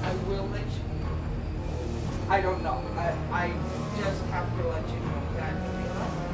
I will let you. I don't know. I just have to let you know that, Camila.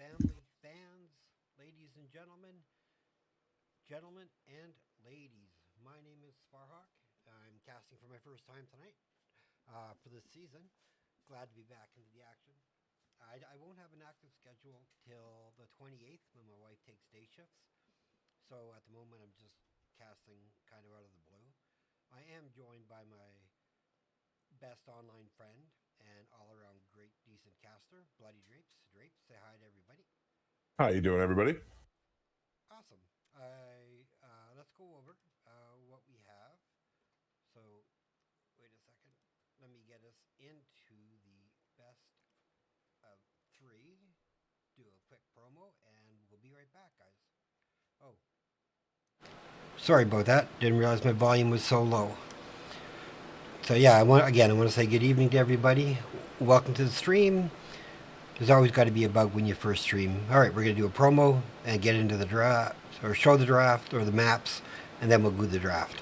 family, fans, ladies and gentlemen and ladies. My name is Sparhawk. I'm casting for my first time tonight for this season. Glad to be back into the action. I won't have an active schedule till the 28th when my wife takes day shifts. So at the moment, I'm just casting kind of out of the blue. I am joined by my best online friend and all around great, decent caster, Bloody Drapes. Drapes, say hi to everybody. How you doing, everybody? Awesome. Let's go over what we have. So, wait a second. Let me get us into the best of three. Do a quick promo, and we'll be right back, guys. Oh, sorry about that. Didn't realize my volume was so low. So yeah, I want to say good evening to everybody. Welcome to the stream. There's always got to be a bug when you first stream. All right, we're gonna do a promo and get into the draft, or show the draft or the maps, and then we'll do the draft.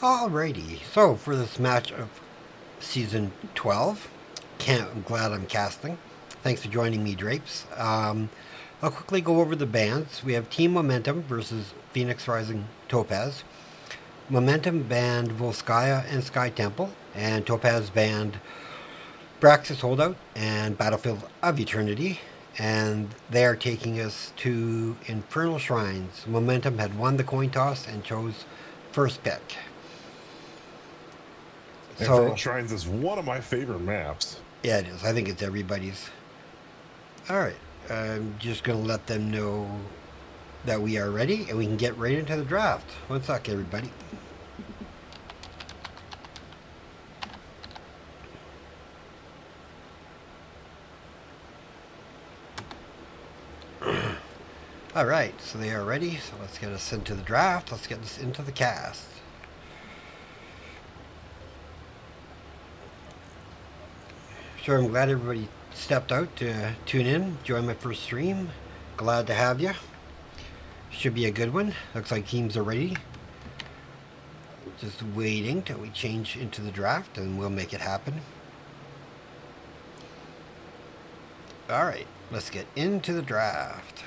Alrighty, so for this match of season 12, I'm glad I'm casting. Thanks for joining me, Drapes. I'll quickly go over the bands. We have Team Momentum versus Phoenix Rising Topaz. Momentum banned Volskaya and Sky Temple, and Topaz banned Braxis Holdout and Battlefield of Eternity. And they are taking us to Infernal Shrines. Momentum had won the coin toss and chose first pick. Infernal Shrines is one of my favorite maps. Yeah, it is. I think it's everybody's. All right. I'm just going to let them know that we are ready and we can get right into the draft. One sec, everybody. All right, so they are ready. So let's get us into the draft. Let's get us into the cast. Sure, I'm glad everybody stepped out to tune in, join my first stream. Glad to have you. Should be a good one. Looks like teams are ready. Just waiting till we change into the draft and we'll make it happen. All right, let's get into the draft.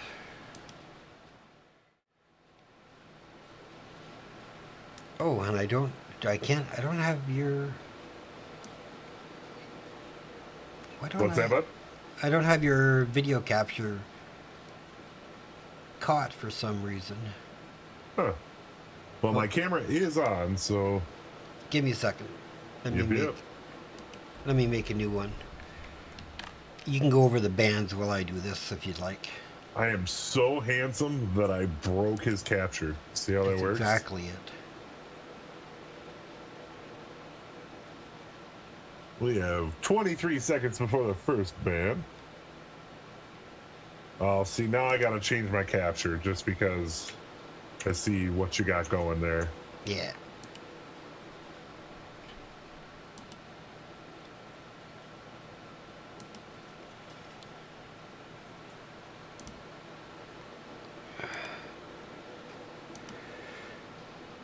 Oh, and I don't have your... What's that, bud? I don't have your video capture caught for some reason. Huh. Well, my camera is on, so... Give me a second. Let me make a new one. You can go over the bands while I do this if you'd like. I am so handsome that I broke his capture. See how that works? Exactly it. We have 23 seconds before the first ban. Oh, see, now I gotta change my capture just because I see what you got going there. Yeah.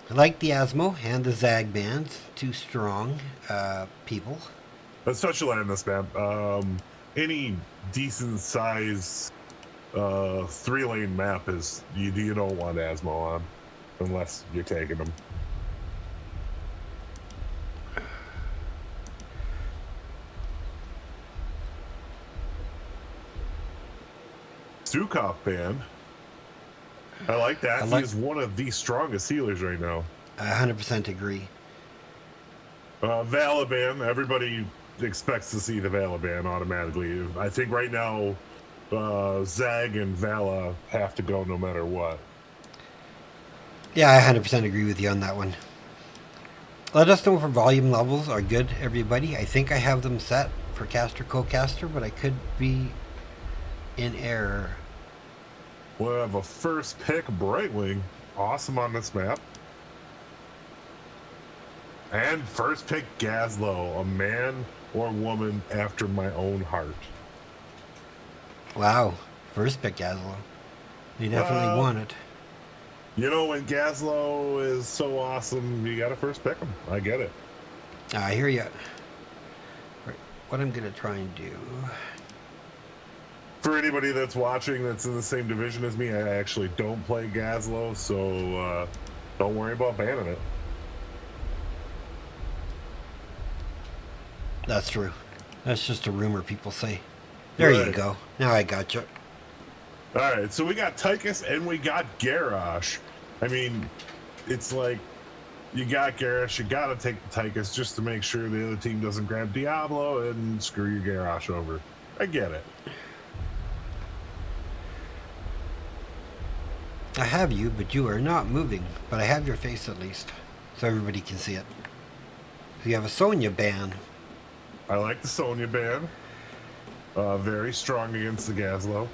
I like the Asmo and the Zag bands. Two strong people. Let's touch a line on this, man. Any decent size 3-lane map is you don't want Asmo on unless you're taking them. Zukov band. I like that. He is one of the strongest healers right now. I 100% agree. Valiban, everybody expects to see the Vala ban automatically. I think right now, Zag and Vala have to go no matter what. Yeah, I 100% agree with you on that one. Let us know if our volume levels are good, everybody. I think I have them set for caster, co-caster, but I could be in error. We'll have a first pick, Brightwing. Awesome on this map. And first pick, Gazlo, a man or woman after my own heart. Wow, first pick Gazlo. They definitely won it. You know, when Gazlo is so awesome, you gotta first pick him. I get it. I hear you. What I'm gonna try and do. For anybody that's watching that's in the same division as me, I actually don't play Gazlo, so don't worry about banning it. That's true. That's just a rumor people say. There you go. Now I got you. All right, so we got Tychus and we got Garrosh. I mean, it's like you got Garrosh, you got to take the Tychus just to make sure the other team doesn't grab Diablo and screw your Garrosh over. I get it. I have you, but you are not moving. But I have your face at least, so everybody can see it. You have a Sonya ban. I like the Sonya ban. Very strong against the Gazlo.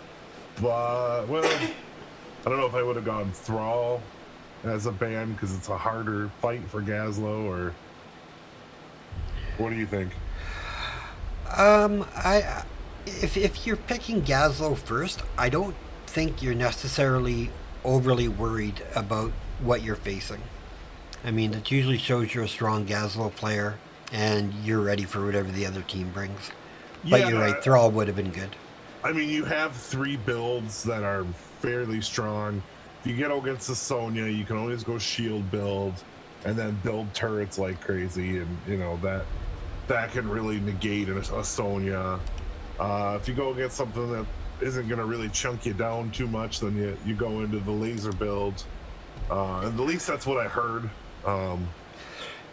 But, well, I don't know if I would have gone Thrall as a ban because it's a harder fight for Gazlo, or what do you think? If you're picking Gazlo first, I don't think you're necessarily overly worried about what you're facing. I mean, it usually shows you're a strong Gazlo player and you're ready for whatever the other team brings. But yeah, you're right, Thrall would have been good. I mean, you have 3 builds that are fairly strong. If you get against the Sonya, you can always go shield build and then build turrets like crazy, and you know that can really negate a Sonya. If you go against something that isn't going to really chunk you down too much, then you go into the laser build. And at least that's what I heard.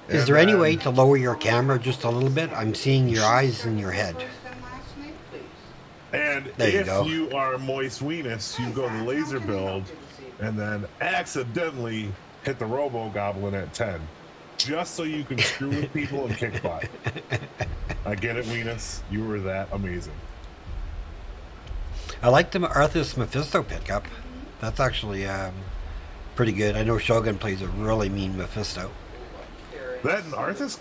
Is there any way to lower your camera just a little bit? I'm seeing your eyes and your head. And if you are Moist Weenus, you go the laser build and then accidentally hit the Robo Goblin at 10. Just so you can screw with people and kick butt. I get it, Weenus. You were that amazing. I like the Arthas Mephisto pickup. That's actually pretty good. I know Shogun plays a really mean Mephisto. That Arthas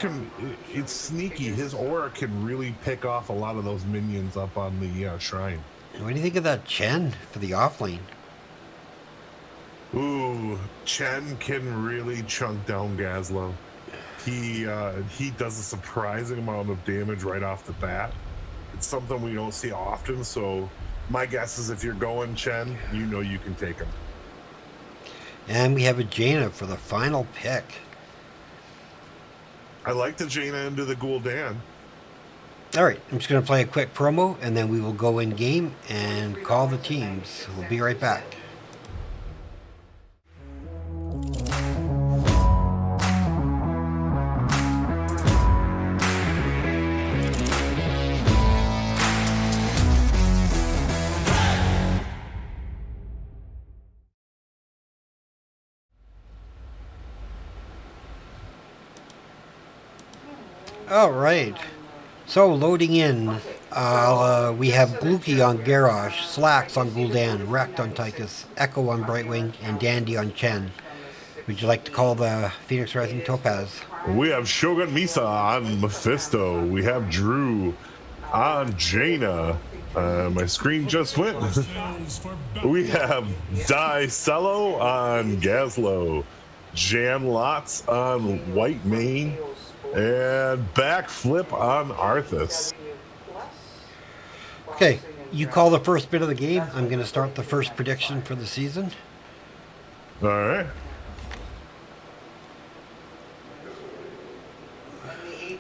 it's sneaky. His aura can really pick off a lot of those minions up on the shrine. What do you think of that Chen for the offlane? Ooh, Chen can really chunk down Gazlo. He does a surprising amount of damage right off the bat. It's something we don't see often, so my guess is if you're going Chen, you know you can take him. And we have a Jaina for the final pick. I like the Jaina into the Gul'dan. All right, I'm just going to play a quick promo, and then we will go in game and call the teams. We'll be right back. All right. So, loading in, we have Gluki on Garrosh, Slacks on Gul'dan, Wrecked on Tychus, Echo on Brightwing, and Dandy on Chen. Would you like to call the Phoenix Rising Topaz? We have Shogun Misa on Mephisto. We have Drew on Jaina. My screen just went. We have Dai Cello on Gazlo, Jan Lots on White Mane, and Backflip on Arthas. Okay, you call the first bit of the game. I'm going to start the first prediction for the season. All right.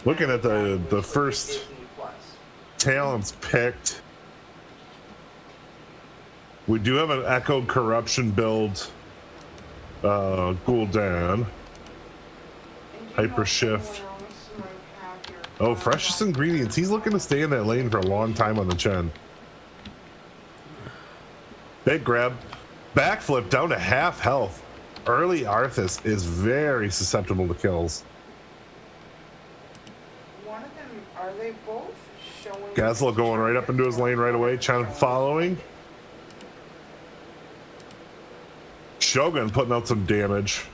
Looking at the first talents picked, we do have an Echo Corruption build. Gul'dan, Hyper Shift, Oh, freshest ingredients. He's looking to stay in that lane for a long time on the Chen. Big grab. Backflip down to half health. Early Arthas is very susceptible to kills. One of them, are they both showing? Gazlo going right up into his lane right away. Chen following. Shogun putting out some damage.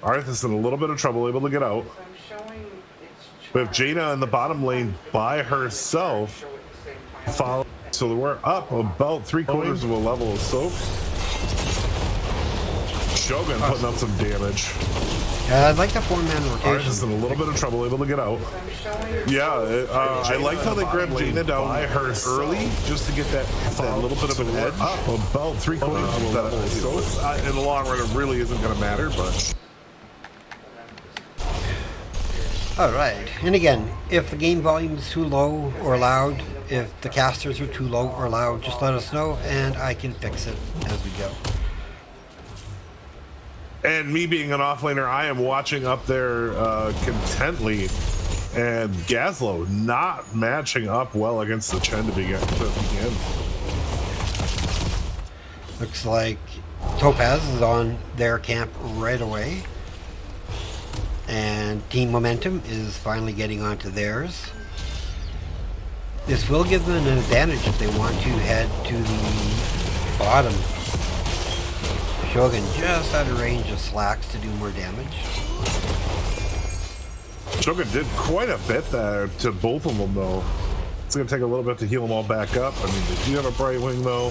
Arthas in a little bit of trouble, able to get out. I'm showing it's We have Jaina in the bottom lane by herself. Follow. So we're up about 3/4 of a level of soak. Shogun putting out some damage. I like the 4-man rotation. Arthas in a little bit of trouble, able to get out. Yeah, I liked how they grabbed Jaina down by her early just to get that little bit of an edge. Up about 3/4 of a level of soak. In the long run, it really isn't going to matter, but. All right. And again, if the game volume is too low or loud, if the casters are too low or loud, just let us know and I can fix it as we go. And me being an offlaner, I am watching up there contently. And Gazlo not matching up well against the Chen to begin. Looks like Topaz is on their camp right away. And Team Momentum is finally getting onto theirs. This will give them an advantage if they want to head to the bottom. Shogun just out of range of Slacks to do more damage. Shogun did quite a bit there to both of them, though. It's going to take a little bit to heal them all back up. I mean, they do have a Bright Wing, though.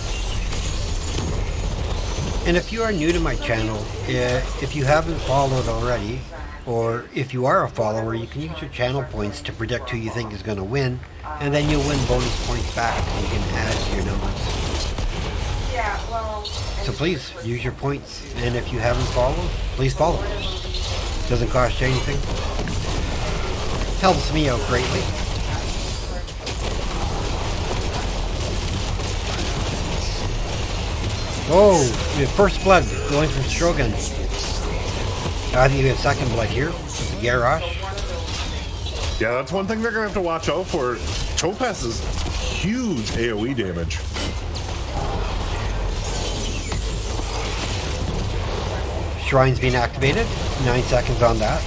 And if you are new to my channel, if you haven't followed already, or if you are a follower, you can use your channel points to predict who you think is going to win, and then you'll win bonus points back you can add to your numbers. Yeah, well. So please, use your points, and if you haven't followed, please follow. Doesn't cost you anything. Helps me out greatly. Oh, we have first blood going from Shogun. I think you have second blood here with the Garrosh. Yeah, that's one thing they're going to have to watch out for. Topaz's huge AoE damage. Shrine's being activated. 9 seconds on that.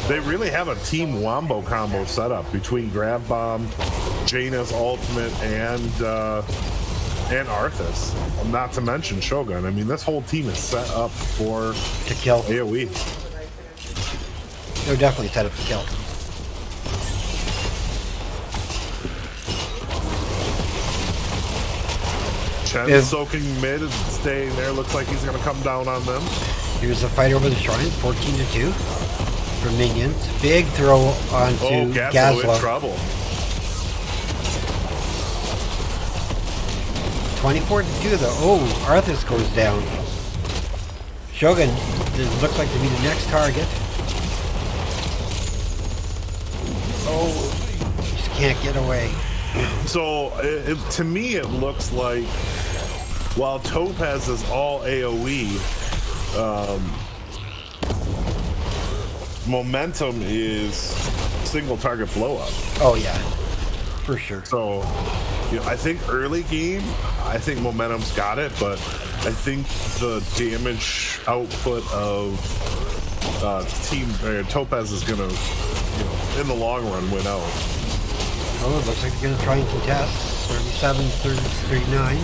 They really have a Team Wombo combo set up between Grab Bomb, Jaina's ultimate, and Arthas. Not to mention Shogun. I mean, this whole team is set up for To kill. AoE. They're definitely set up to kill. Chen soaking mid and staying there. Looks like he's going to come down on them. Here's a fight over the Shrine. 14-2 for minions. Big throw onto Gazlo in Gazlo. trouble. 24-2 though. Oh, Arthas goes down. Shogun looks like to be the next target. Oh, just can't get away. So to me, it looks like while Topaz is all AoE, Momentum is single target blow up. Oh yeah, for sure. So, you know, I think early game, I think Momentum's got it, but I think the damage output of Topaz is gonna, you know, in the long run, win out. Oh, it looks like they're gonna try and contest. 37-39.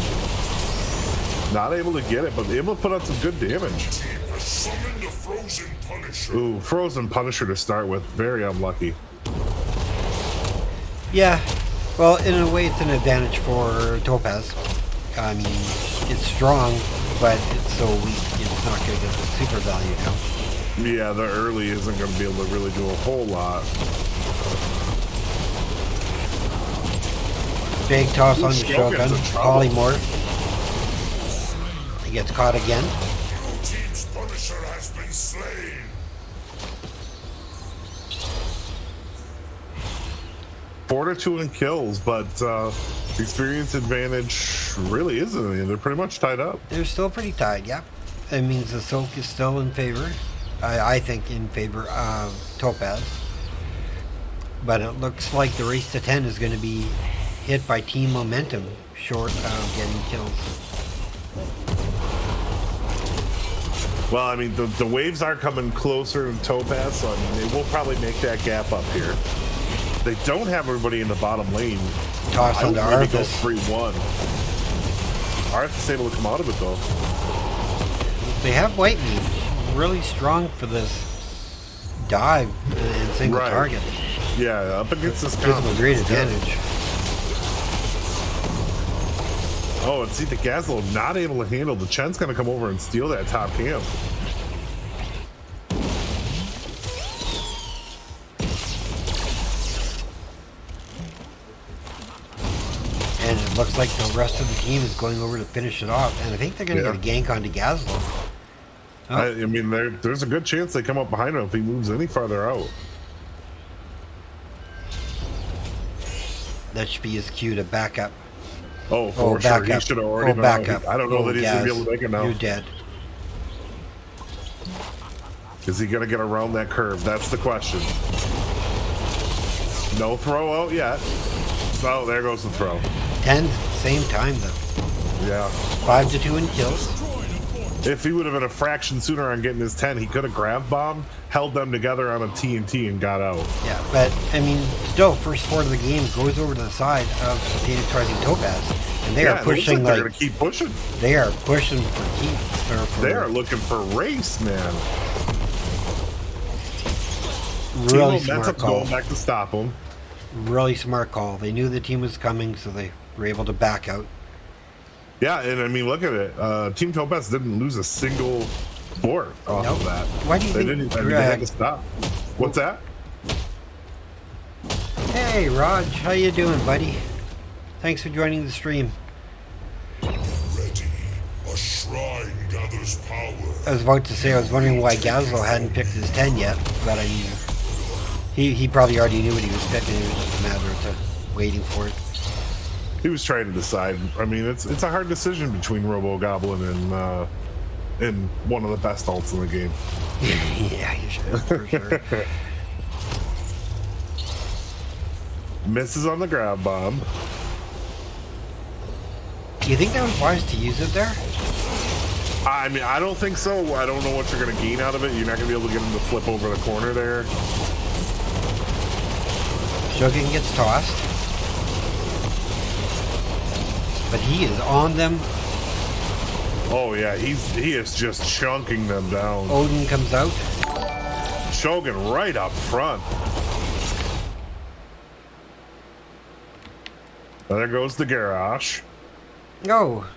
Not able to get it, but able to put out some good damage. Ooh, Frozen Punisher to start with. Very unlucky. Yeah, well, in a way, it's an advantage for Topaz. I mean, it's strong, but it's so weak, it's not going to get the super value now. Yeah, the early isn't going to be able to really do a whole lot. Big toss on the Shogun. Polymorph. He gets caught again. Team's Punisher has been slain. Fortitude and kills, but experience advantage really isn't any. They're pretty much tied up. They're still pretty tied, yeah. That means the soak is still in favor. I think in favor of Topaz. But it looks like the race to 10 is going to be hit by team momentum, short of getting kills. Well, I mean, the waves are coming closer in Topaz, so I mean, they will probably make that gap up here. They don't have everybody in the bottom lane. Toss I would onto maybe go Arthas. 3-1. Arthas is able to come out of it, though. They have White Mage, really strong for this dive and single Right. target. Yeah, up against this Gives them combo. a great Yeah. advantage. Oh, and see the Gazlo not able to handle. The Chen's going to come over and steal that top camp. And it looks like the rest of the team is going over to finish it off. And I think they're going to Yeah. get a gank onto Gazlo. Oh. I mean, there's a good chance they come up behind him if he moves any farther out. That should be his cue to back up. Oh, for sure. back He up. should have already been back out. up. I don't know that he's going to be Gaz, able to make it now. You're dead. Is he going to get around that curve? That's the question. No throw out yet. Oh, there goes the throw. 10, same time though. Yeah. 5-2 in kills. If he would have been a fraction sooner on getting his 10, he could have grabbed bomb, held them together on a TNT, and got out. Yeah, but I mean, still, first 4 of the game goes over to the side of Phoenix Rising Topaz, and they are it looks pushing they're going to keep pushing. they are pushing for keep. Or for They are looking for race, man. really Team smart Momentum's call. going back to stop him. Really smart call. They knew the team was coming, so they were able to back out. Yeah, and I mean, look at it. Team Topaz didn't lose a single board off Nope. of that. Why do you They think didn't. I mean, they had to stop. What's that? Hey, Raj, how you doing, buddy? Thanks for joining the stream. Ready. A shrine gathers power. I was about to say I was wondering why Gazlo hadn't picked his 10 yet, but I mean, he probably already knew what he was picking. It was just a matter of waiting for it. He was trying to decide. I mean, it's a hard decision between Robo Goblin and one of the best ults in the game. Yeah, you should, for sure. Misses on the grab bomb. Do you think that was wise to use it there? I mean, I don't think so. I don't know what you're going to gain out of it. You're not going to be able to get him to flip over the corner there. Shogun gets tossed. But he is on them. Oh yeah, he is just chunking them down. Odin comes out. Shogun right up front. There goes the garage. Oh.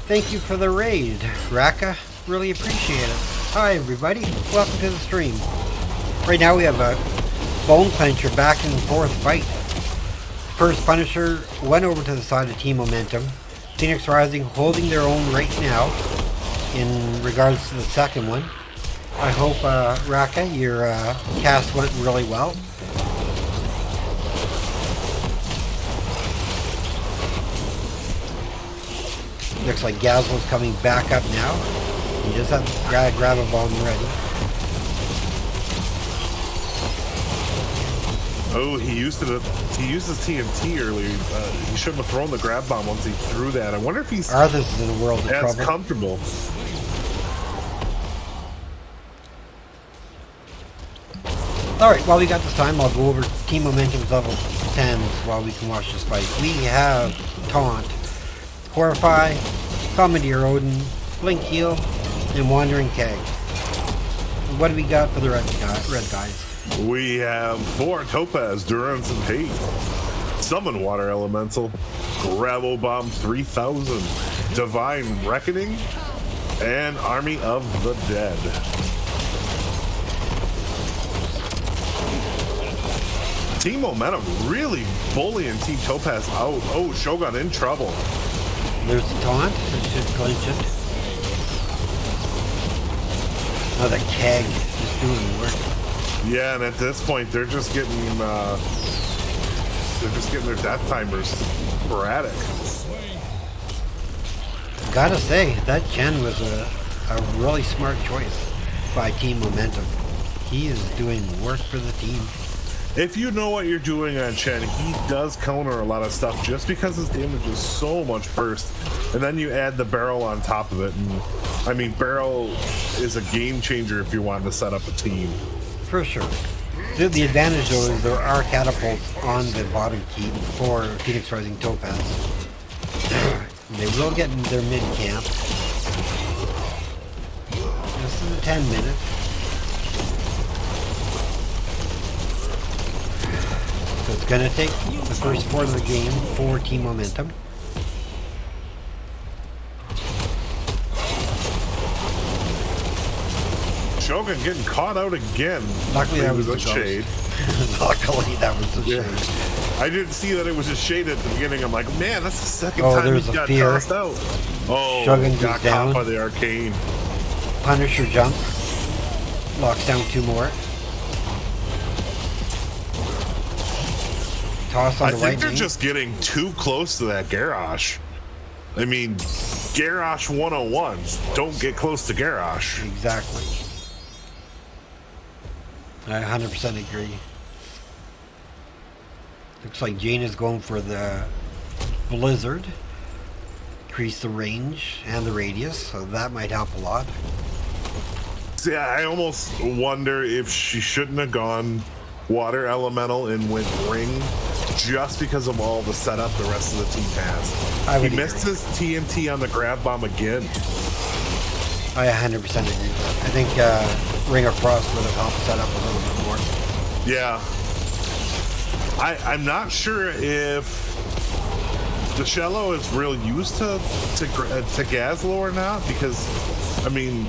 Thank you for the raid, Raka. Really appreciate it. Hi everybody, welcome to the stream. Right now we have a bone clencher back and forth fight. First Punisher went over to the side of Team Momentum. Phoenix Rising holding their own right now in regards to the second one. I hope, Raka, your cast went really well. Looks like Gazlo's coming back up now. He just has to grab a bomb ready. Oh, he used his TNT earlier. He shouldn't have thrown the grab bomb once he threw that. I wonder if he's Arthas is in a world of as trouble. comfortable. Alright, while we got this time, I'll go over Team Momentum's level 10s while we can watch this fight. We have Taunt, Horrify, Commandeer Odin, Blink Heal, and Wandering Keg. What do we got for the red guys? We have 4 Topaz, Durance, and Hate. Summon Water Elemental, Gravel Bomb 3000, Divine Reckoning, and Army of the Dead. Team Momentum really bullying Team Topaz out. Oh, Shogun in trouble. There's the Taunt, that should clinch it. Oh, the Keg is doing the work. Yeah, and at this point, they're just getting their death timers sporadic. Gotta say, that Chen was a really smart choice. solidify team momentum. He is doing work for the team. If you know what you're doing on Chen, he does counter a lot of stuff just because his damage is so much burst. And then you add the barrel on top of it. And I mean, barrel is a game changer if you want to set up a team. For sure. The advantage though is there are catapults on the bottom keep for Phoenix Rising Topaz. They will get in their mid camp. This is a 10 minutes. So it's going to take the first 4 of the game for team momentum. Shogun getting caught out again. Luckily that was a the shade. Luckily that was the shade. I didn't see that it was a shade at the beginning. I'm like, man, that's the second Oh, time there's he a got fear. tossed out. Oh, Shogun got goes down. caught by the arcane. Punisher jump. Locks down 2 more. Toss on I the think right they're lane. just getting too close to that Garrosh. I mean, Garrosh 101. Don't get close to Garrosh. Exactly. I 100% agree. Looks like Jane is going for the Blizzard. Increase the range and the radius, so that might help a lot. See, I almost wonder if she shouldn't have gone Water Elemental and went Ring just because of all the setup the rest of the team has. He missed his TNT on the grab bomb again. I 100% agree with that. I think Ring of Frost would have helped set up a little bit more. Yeah. I'm not sure if the Shello is real used to Gazlo or not, because, I mean,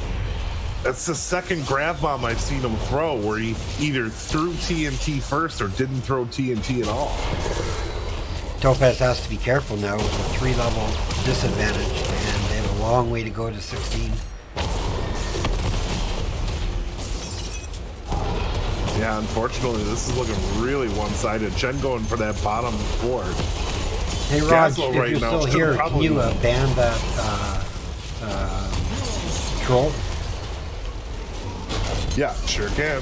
that's the second grab bomb I've seen him throw where he either threw TNT first or didn't throw TNT at all. Topaz has to be careful now with a 3-level disadvantage, and they have a long way to go to 16. Yeah, unfortunately, this is looking really one-sided. Chen going for that bottom board. Hey Rod, Gazlo if right you're now still should here, can probably- you ban that troll? Yeah, sure can.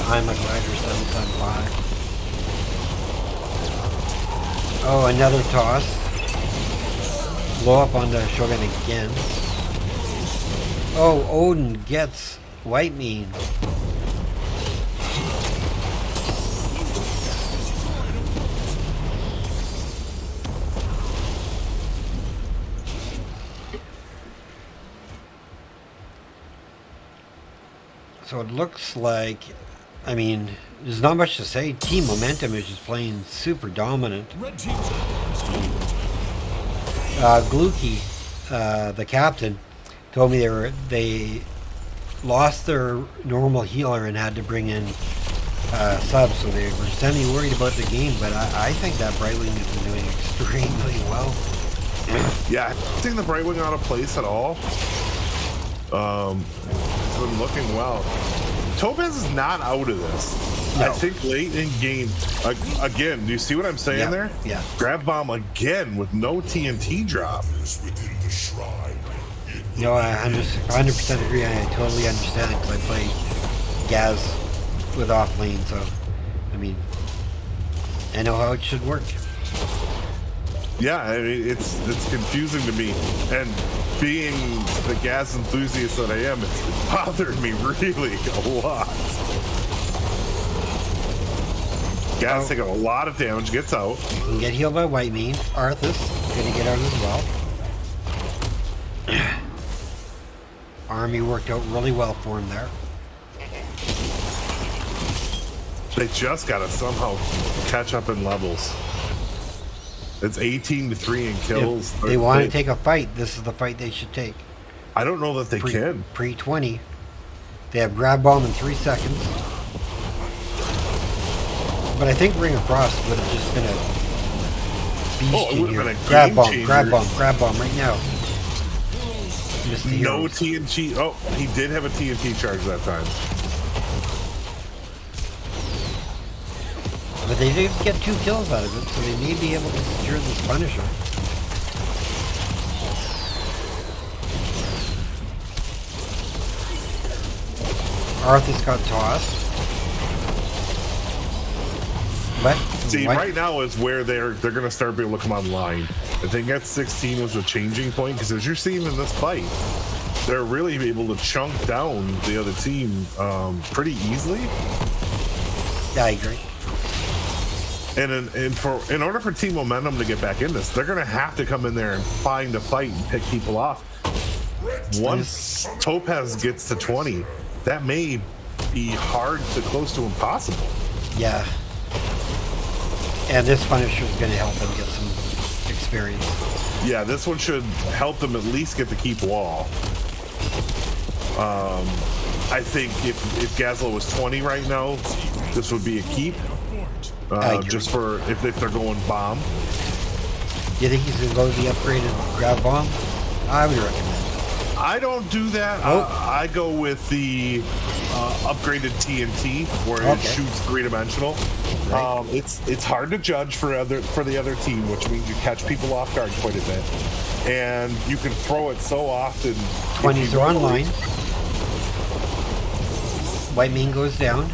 I'm a glider 775. Oh, another toss. Blow up on the Shogun again. Oh, Odin gets White Mean. So it looks like, I mean, there's not much to say. Team Momentum is just playing super dominant. Gluki, the captain, told me they lost their normal healer and had to bring in subs, so they were semi-worried about the game, but I think that Brightwing has been doing extremely well. Yeah, I don't think the Brightwing out of place at all. It's been looking well. Topaz is not out of this. No. I think late in game, again, do you see what I'm saying Yeah, there? yeah. Grab bomb again with no TNT drop. is within the shrine. No, I 100% agree. I totally understand it because I play Gaz with off lane, so I mean, I know how it should work. Yeah, I mean, it's confusing to me. And being the gas enthusiast that I am, it's bothered me really a lot. Gas taking a lot of damage, gets out. You can get healed by White Mean. Arthas gonna get out as well. Army worked out really well for him there. They just gotta somehow catch up in levels. It's 18-3 in kills. If they want to take a fight, this is the fight they should take. I don't know that they can. Pre-20. They have grab bomb in 3 seconds. But I think Ring of Frost would have just been a beast Oh, it in would have here. been a Grab game bomb, changer. grab bomb right now. Missed the No heroes. TNT. Oh, he did have a TNT charge that time. But they did get 2 kills out of it, so they may be able to secure this Punisher. Arthur's got tossed. But See, right now is where they're going to start being able to come online. I think at 16 was a changing point because as you're seeing in this fight, they're really able to chunk down the other team pretty easily. Yeah, I agree. And in order for team momentum to get back in this, they're going to have to come in there and find a fight and pick people off. Once Topaz gets to 20, that may be hard to close to impossible. Yeah. And this Punisher is going to help them get some experience. Yeah, this one should help them at least get the keep wall. I think if Gazlo was 20 right now, this would be a keep. Just for if they're going bomb. Do you think he's going to go to the upgraded grab bomb? I would recommend. I don't do that. I go with the upgraded TNT where it shoots 3-dimensional. Right. It's hard to judge for the other team, which means you catch people off guard quite a bit, and you can throw it so often. 20s are online. White Mean goes down.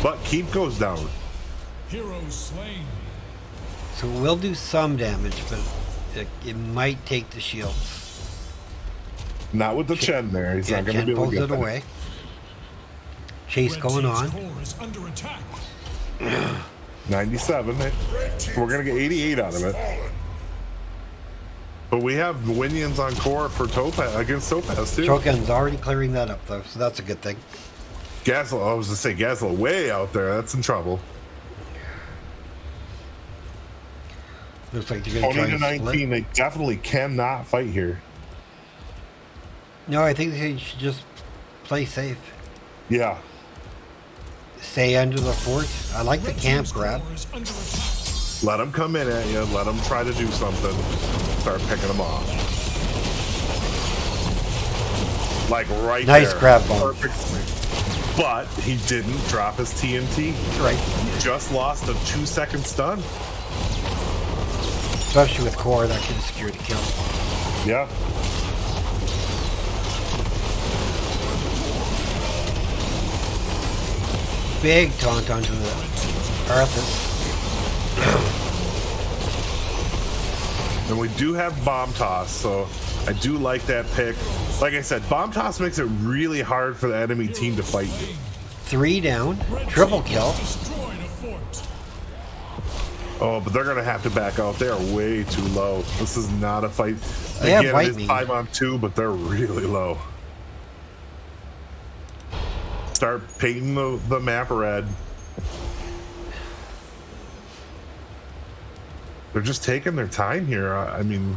But keep goes down. Hero slain. So it will do some damage, but it might take the shield. Not with the Chen there. He's not going to be able to get it away. Chase going on. 97. We're going to get 88 out of it. But we have Winions on core for Topaz against Topaz too. Shogun's already clearing that up though, so that's a good thing. Gazlo, I was to say Gazlo way out there. That's in trouble. Looks like you're going to try 20 to 19. Split. They definitely cannot fight here. No, I think they should just play safe. Yeah. Stay under the fort. I like the camp grab. Let them come in at you. Let them try to do something. Start picking them off. Like right there. Nice grab bomb. Perfect. But he didn't drop his TNT. Right. He just lost a 2-second stun. Especially with core, that could have secured the kill. Yeah. Big taunt onto the Arthas. And we do have bomb toss, so I do like that pick. Like I said, bomb toss makes it really hard for the enemy team to fight you. 3 down, triple kill. Oh, but they're gonna have to back out. They are way too low. This is not a fight. They have Again, white it is meat. 5-on-2, but they're really low. Start painting the map red. They're just taking their time here. I mean,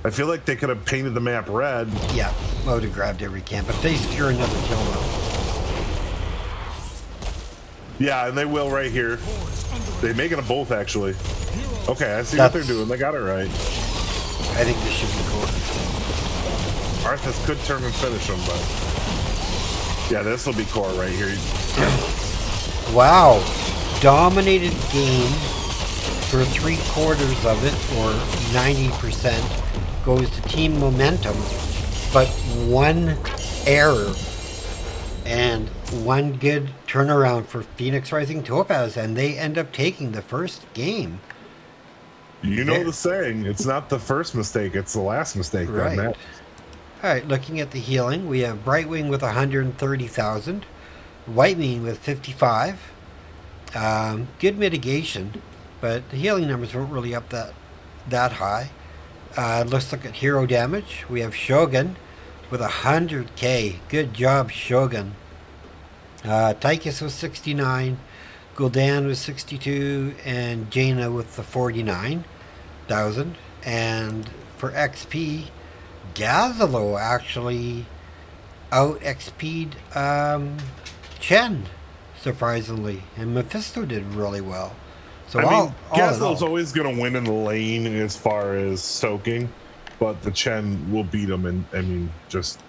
I feel like they could have painted the map red. Yeah, I would have grabbed every camp, but they secure another kill now. Yeah, and they will right here. They're making them both, actually. Okay, I see what they're doing. They got it right. I think this should be cool. Arthas could turn and finish them, but... Yeah, this will be core right here. Wow. Dominated game for 3/4 of it, or 90%, goes to team momentum, but 1 error and 1 good turnaround for Phoenix Rising Topaz, and they end up taking the first game. You know the saying, it's not the first mistake, it's the last mistake. Right. Matt. All right, looking at the healing, we have Brightwing with 130,000, Whitewing with 55. Good mitigation, but the healing numbers weren't really up that high. Let's look at hero damage. We have Shogun with 100k. Good job, Shogun. Tychus was 69, Gul'dan was 62, and Jaina with the 49,000. And for XP, Gazlo actually out XP'd Chen, surprisingly, and Mephisto did really well. So I mean, Gazlo's always going to win in the lane as far as soaking, but the Chen will beat him in, I mean, just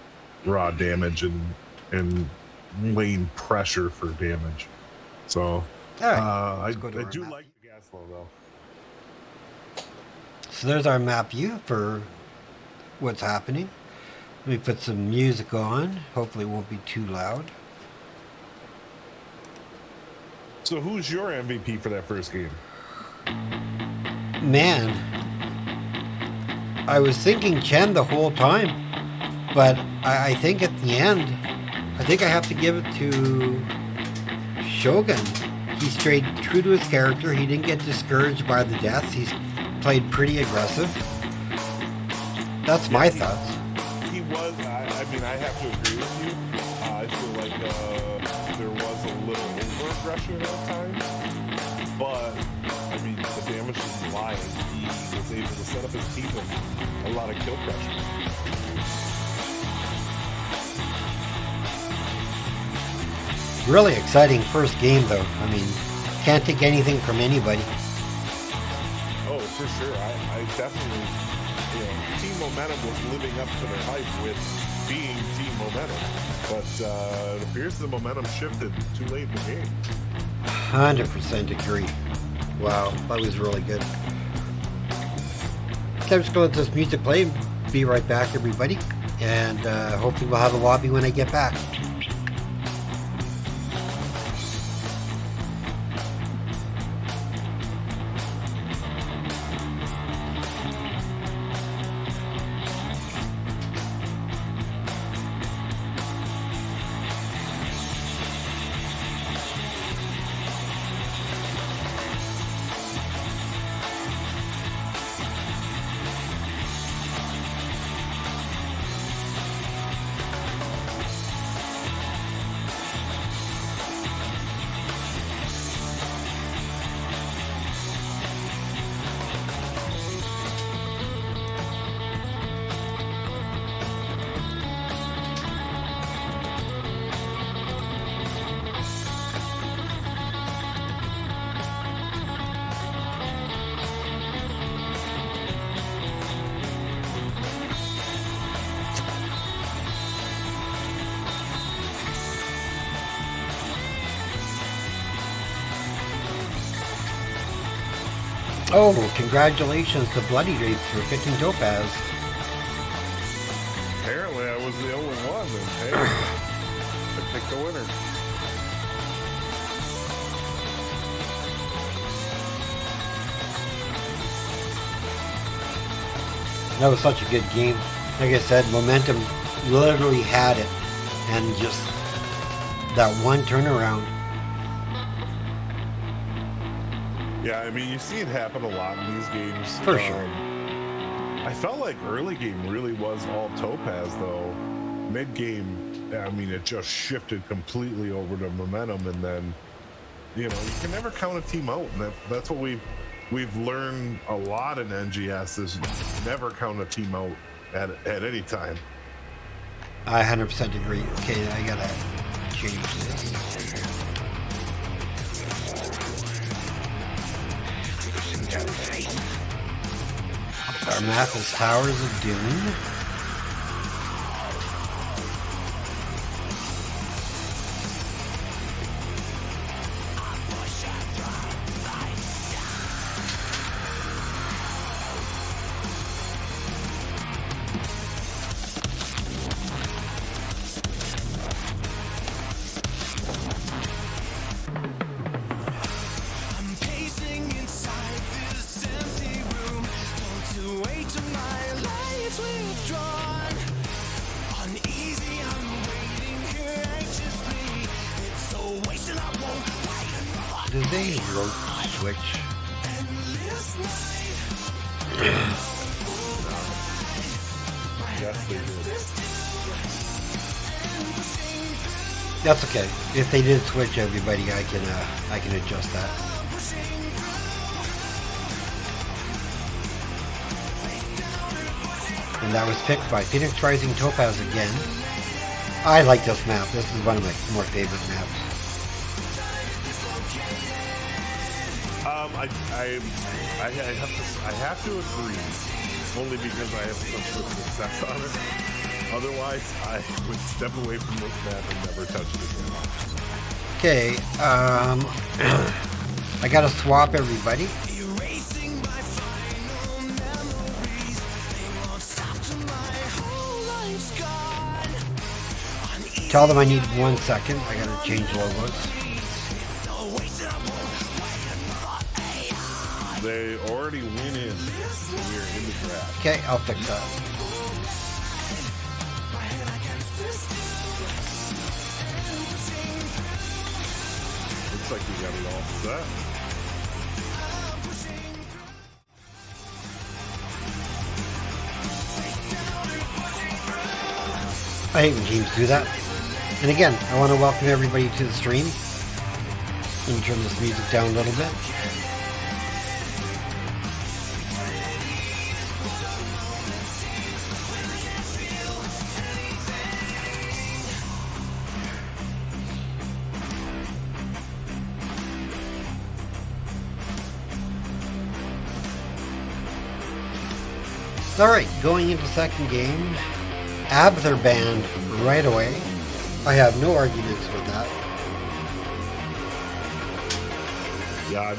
raw damage and lane pressure for damage. So, I do like the Gazlo, though. So there's our map view for what's happening. Let me put some music on. Hopefully it won't be too loud. So who's your MVP for that first game? Man, I was thinking Chen the whole time, but I think at the end, I think I have to give it to Shogun. He stayed true to his character. He didn't get discouraged by the deaths. He's played pretty aggressive. That's my thoughts. He was, I mean, I have to agree with you. I feel like there was a little over-aggression at times. But, I mean, the damage is lying. He was able to set up his team with a lot of kill pressure. Really exciting first game, though. I mean, can't take anything from anybody. Oh, for sure. I definitely, Team Momentum was living up to their hype with being Team Momentum. But it appears the momentum shifted too late in the game. 100% agree. Wow, that was really good. Okay, I'm just going to let this music play. Be right back, everybody. And hopefully we'll have a lobby when I get back. Oh, congratulations to Bloody Drapes for picking Topaz. Apparently I was the only one, and hey, I picked the winner. That was such a good game. Like I said, Momentum literally had it, and just that one turnaround. Yeah, I mean, you see it happen a lot in these games. For sure. I felt like early game really was all Topaz, though. Mid game, I mean, it just shifted completely over to Momentum, and then, you can never count a team out. And that's what we've learned a lot in NGS is never count a team out at any time. I 100% agree. Okay, I gotta change this. Our map is Towers of Doom. Did they rope switch? Yes, they did. That's okay. If they did switch everybody, I can adjust that. And that was picked by Phoenix Rising Topaz again. I like this map. This is one of my more favorite maps. I have to agree, only because I have such good success on it. Otherwise, I would step away from this map and never touch it again. Okay, I gotta swap everybody. Tell them I need 1 second. I gotta change logos. They already went in. We're in the draft. Okay, I'll fix that. Looks like you got it all set. I hate when teams do that. And again, I want to welcome everybody to the stream. Let me turn this music down a little bit. Alright, going into second game. Abs are banned right away. I have no arguments with that. Yeah, I'm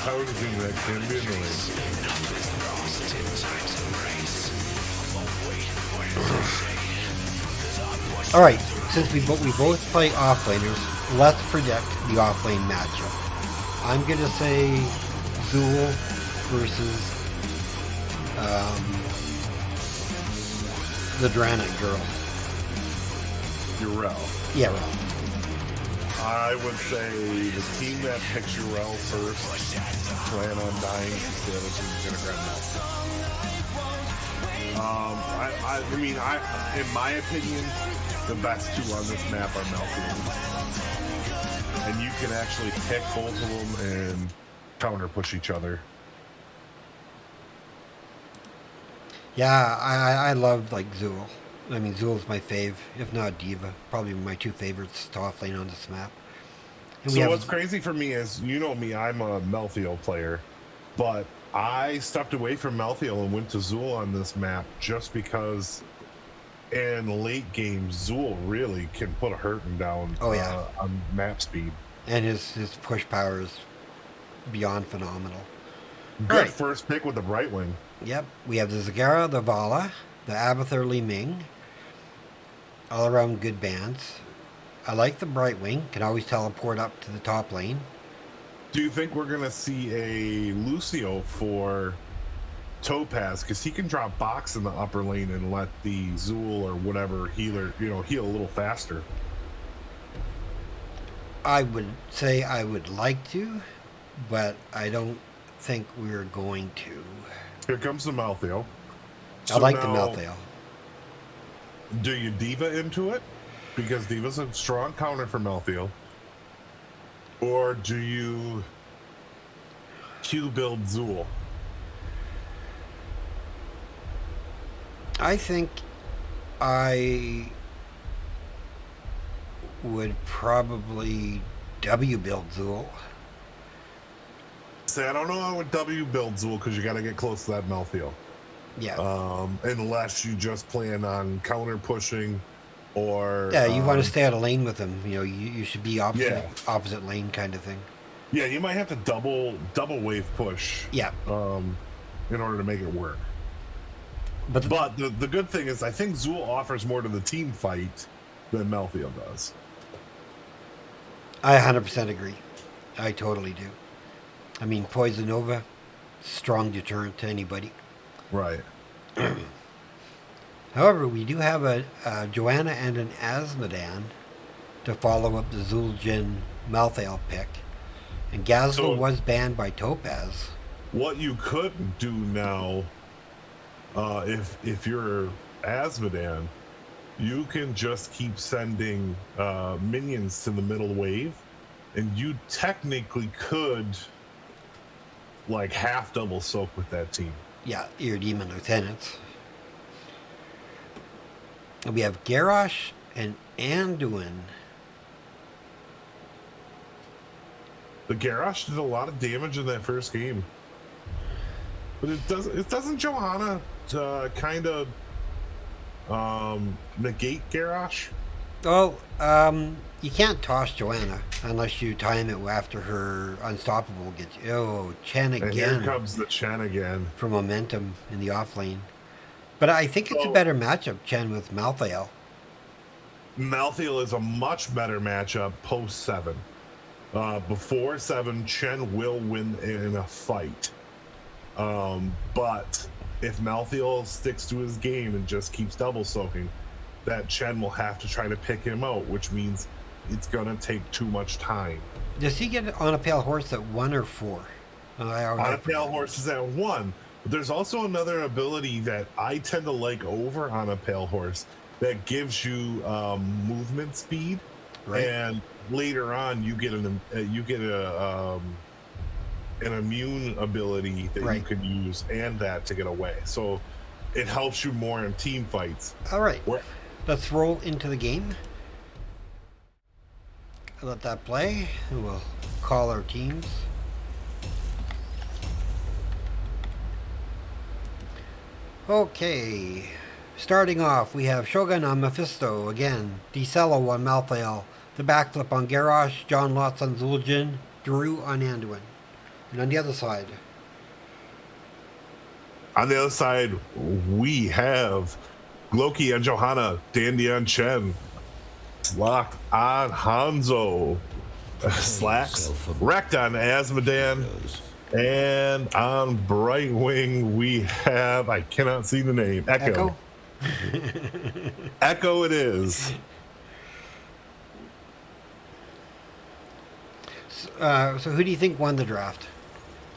targeting that can be annoying. Alright, since we both play offlaners, let's predict the offlane matchup. I'm gonna say Zool versus the Draenei girl. Urel. Yeah, well. I would say the team that picks Urel first plan on dying because the other team's gonna grab Malphite. In my opinion, the best two on this map are Malphite. And you can actually pick both of them and counter push each other. Yeah, I love like Zool. I mean, Zool's my fave, if not Diva. Probably my two favorites to offlane on this map. And So what's crazy for me is, you know me, I'm a Malthael player, but I stepped away from Malthael and went to Zool on this map just because in late game, Zool really can put a hurting down on map speed. And his push power is beyond phenomenal. Good first pick with the Brightwing. Yep, we have the Zagara, the Vala, the Abathur Li Ming. All around good bands. I like the Brightwing. Can always teleport up to the top lane. Do you think we're going to see a Lucio for Topaz? Because he can drop box in the upper lane and let the Zool or whatever healer, heal a little faster. I would say I would like to, but I don't think we're going to. Here comes the Malthael. I like the Malthael. Do you Diva into it? Because Diva's a strong counter for Malthael. Or do you Q build Zool? I think I would probably W build Zool. Say, I don't know how I would W build Zool because you got to get close to that Malthael. Yeah. Unless you just plan on counter pushing, or you want to stay out of lane with him. You should be opposite lane kind of thing. Yeah, you might have to double wave push. Yeah. In order to make it work. But the good thing is, I think Zool offers more to the team fight than Malthael does. I 100% agree. I totally do. I mean, Poison Nova, strong deterrent to anybody. Right. However, we do have a Joanna and an Asmodan to follow up the Zul'jin Malthael pick. And Gazla was banned by Topaz. What you could do now, if you're Asmodan, you can just keep sending minions to the middle wave, and you technically could like half double soak with that team. Yeah, your Demon Lieutenants. And we have Garrosh and Anduin. The Garrosh did a lot of damage in that first game, but doesn't Johanna kind of negate Garrosh? Well, you can't toss Joanna unless you time it after her unstoppable gets. Oh, Chen again. And here comes the Chen again for momentum in the off lane. But I think it's a better matchup, Chen with Malthael. Malthael is a much better matchup post 7. Before 7, Chen will win in a fight. But if Malthael sticks to his game and just keeps double soaking, that Chen will have to try to pick him out, which means it's going to take too much time. Does he get on a pale horse at 1 or 4? On a pale horse is at 1. But there's also another ability that I tend to like over on a pale horse that gives you movement speed, Right. and later on you get an immune ability that Right. you can use and that to get away. So it helps you more in team fights. All right. Where- Let's roll into the game. Let that play. And we'll call our teams. Okay. Starting off, we have Shogun on Mephisto again, Decello on Malthael, the backflip on Garrosh, John Lotz on Zul'jin, Drew on Anduin. And on the other side, we have Loki and Johanna, Dandy on Chen, Slock on Hanzo, Slacks, Wrecked on Asmodan, and on Brightwing we have, I cannot see the name, Echo. Echo it is. So who do you think won the draft?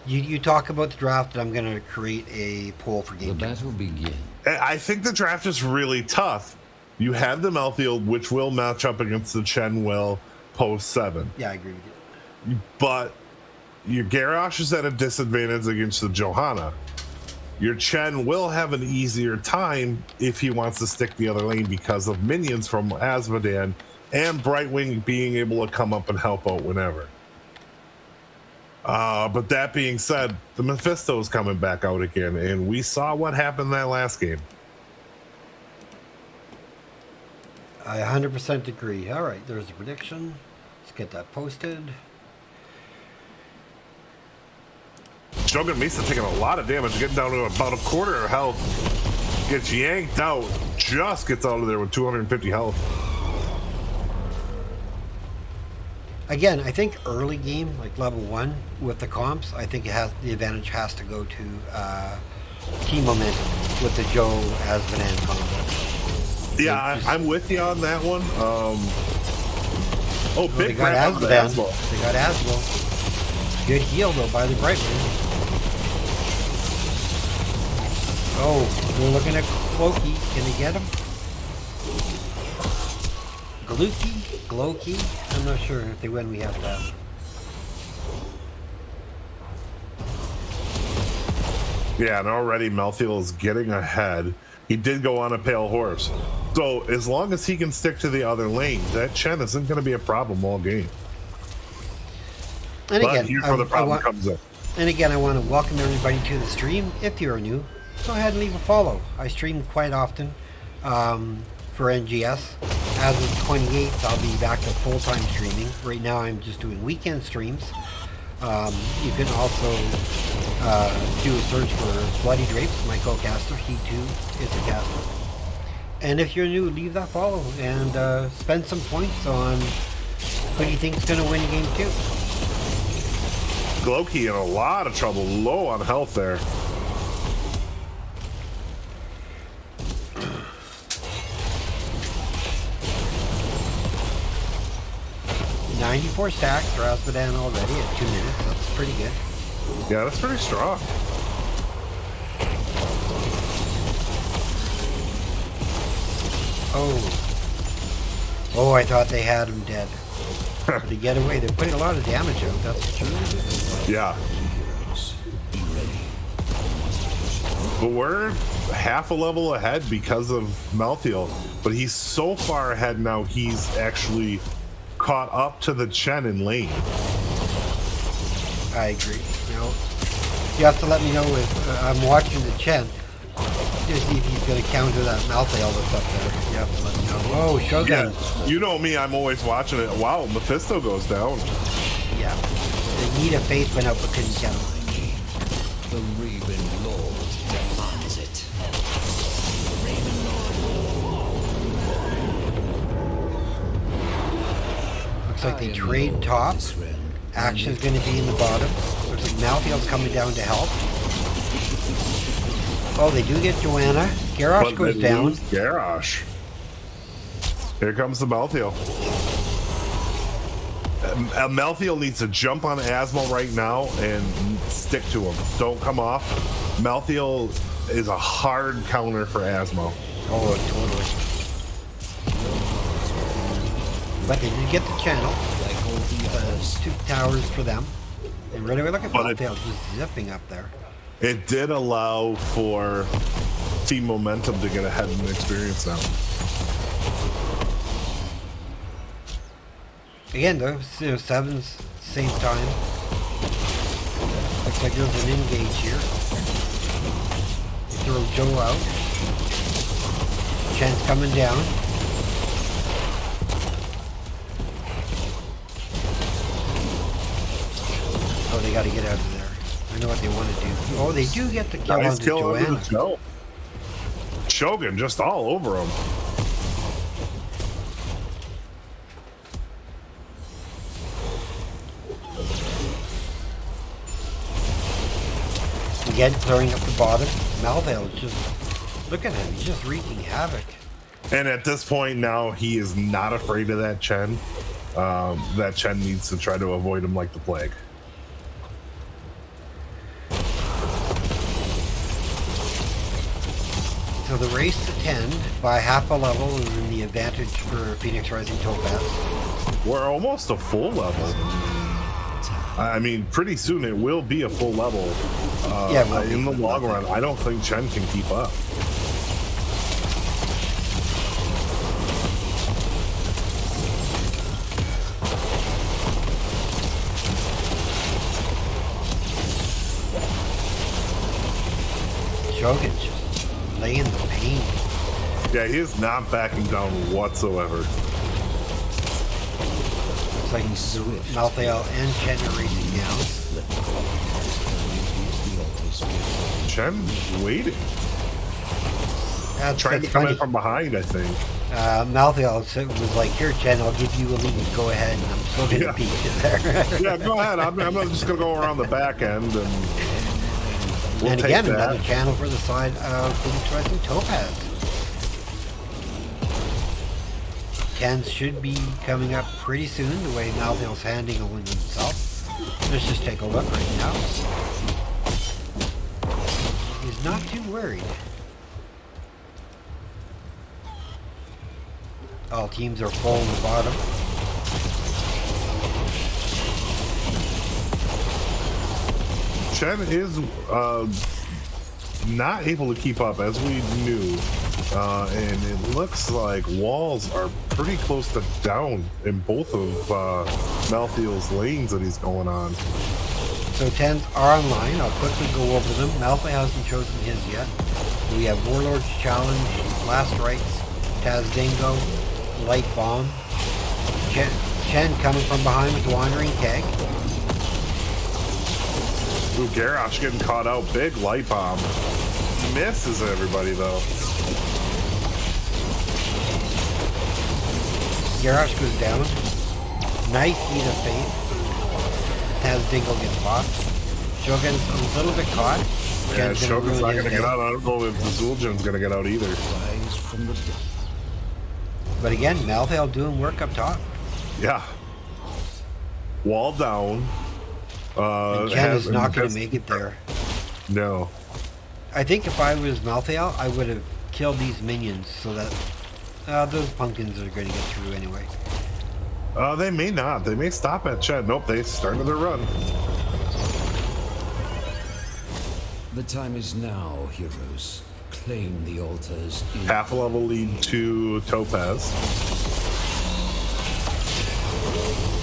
You talk about the draft, and I'm going to create a poll for game. The battle begins. I think the draft is really tough. You have the Malthael, which will match up against the Chen will post 7. Yeah, I agree with you. But your Garrosh is at a disadvantage against the Johanna. Your Chen will have an easier time if he wants to stick the other lane because of minions from Asmodan and Brightwing being able to come up and help out whenever. But that being said, the Mephisto is coming back out again, and we saw what happened that last game. I 100% agree. All right, there's a prediction. Let's get that posted. Shogun Mesa taking a lot of damage, getting down to about a quarter of health. Gets yanked out, just gets out of there with 250 health. Again, I think early game, like level 1 with the comps, I think the advantage has to go to team momentum with the Joe Asmodan combo. Yeah, I'm with you on that one. They big got grab on the Asmodan. Asmo. They got Asmo. Good heal though by the Brightwing. Oh, we're looking at Glowkey. Can they get him? Glowkey? I'm not sure if they win. We have that. Yeah, and already Malthael is getting ahead. He did go on a pale horse. So as long as he can stick to the other lane, that Chen isn't going to be a problem all game. And But again, here's where the problem comes in. And again, I want to welcome everybody to the stream. If you're new, go ahead and leave a follow. I stream quite often for NGS. As of 28th, I'll be back to full-time streaming. Right now, I'm just doing weekend streams. You can also do a search for Bloody Drapes, my co-caster. He too is a caster. And if you're new, leave that follow and spend some points on who do you think is going to win game 2. Glowkey in a lot of trouble, low on health there. $94 stacks for Asmodan already at 2 minutes. That's pretty good. Yeah, that's pretty strong. Oh, I thought they had him dead. To get away, they're putting a lot of damage out. That's true. Yeah. But we're half a level ahead because of Malthael. But he's so far ahead now, he's actually caught up to the Chen in lane. I agree. You have to let me know if I'm watching the Chen to see if he's going to counter that Malthael that's up there. You have to let me know. Oh, Shogun. Yeah, you know me, I'm always watching it. Wow, Mephisto goes down. Yeah. The Need of Faith went up but couldn't count. The Raven Lord demands it. The Raven Lord. like they I am trade lord of top. this realm, Action's going to be in the bottom. Looks like Malthael's coming down to help. Oh, they do get Joanna. Garrosh But goes they down. lose Garrosh. Here comes the Malthael. Malthael needs to jump on Asmo right now and stick to him. Don't come off. Malthael is a hard counter for Asmo. Oh, totally. But they did get the channel. like all the others. 2 towers for them. And right away, look at But it- Malthael just zipping up there. It did allow for team momentum to get ahead in experience now. Again, though, 7's same time. Looks like there's an engage here. They throw Joe out. Chen's coming down. Oh, they got to get out of there. I know what they want to do. Oh, they do get the kill Nice onto kill onto Joanna. the Joe. Shogun just all over him. Again, clearing up the bottom. Malthael is just, look at him. He's just wreaking havoc. And at this point now, he is not afraid of that Chen. That Chen needs to try to avoid him like the plague. So the race to 10 by half a level is in the advantage for Phoenix Rising Topaz. We're almost a full level. I mean, pretty soon it will be a full level. Yeah, it will in be. the long run, I don't think Chen can keep up. Shogun's just laying the pain. Yeah, he is not backing down whatsoever. Looks like Malthael and Chen are racing down. Chen waiting. That's Trying to come funny. in from behind, I think. Malthael was like, here, Chen, I'll give you a lead. Go ahead, and I'm still going to Yeah. beat you there. Yeah, go ahead. I'm just going to go around the back end and we'll And take again, that. another channel for the side of Phoenix Rising Topaz. Tens should be coming up pretty soon, the way Malthael's handling himself. Let's just take a look right now. He's not too worried. All teams are full on the bottom. Chen is not able to keep up, as we knew. And it looks like walls are pretty close to down in both of Malthael's lanes that he's going on. So 10s are online. I'll quickly go over them. Malphite hasn't chosen his yet. We have Warlord's Challenge, Last Rites, Taz Dingo, Light Bomb, Chen coming from behind with the Wandering Keg. Ooh, Garrosh getting caught out. Big light bomb. Misses everybody, though. Garrosh goes down. Nice Eat of Faith. Taz Dingo gets popped. Shogun's a little bit caught. Yeah, Chen's gonna Shogun's ruin not his going to get day. out. I don't know if the Zul'jin's going to get out either. Rise from the dead. But again, Malthael doing work up top. Yeah. Wall down. And Chen is not going to make it there. No. I think if I was Malthael, I would have killed these minions so that those pumpkins are going to get through anyway. They may not. They may stop at Chen. Nope, they started their run. The time is now, heroes. Claim the altars. in- Half a level lead to Topaz.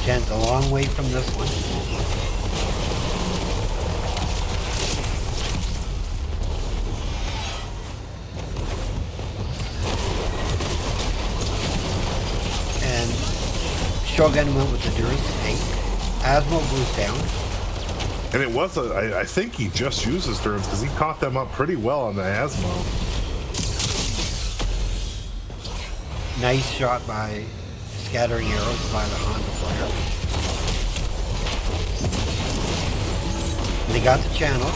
Chen's a long way from this one. And Shogun went with the Durance tank. Asmo goes down. And it was, I think he just used his turns because he caught them up pretty well on the Asmo. Nice shot by scattering arrows by the Honda player. They got the channel.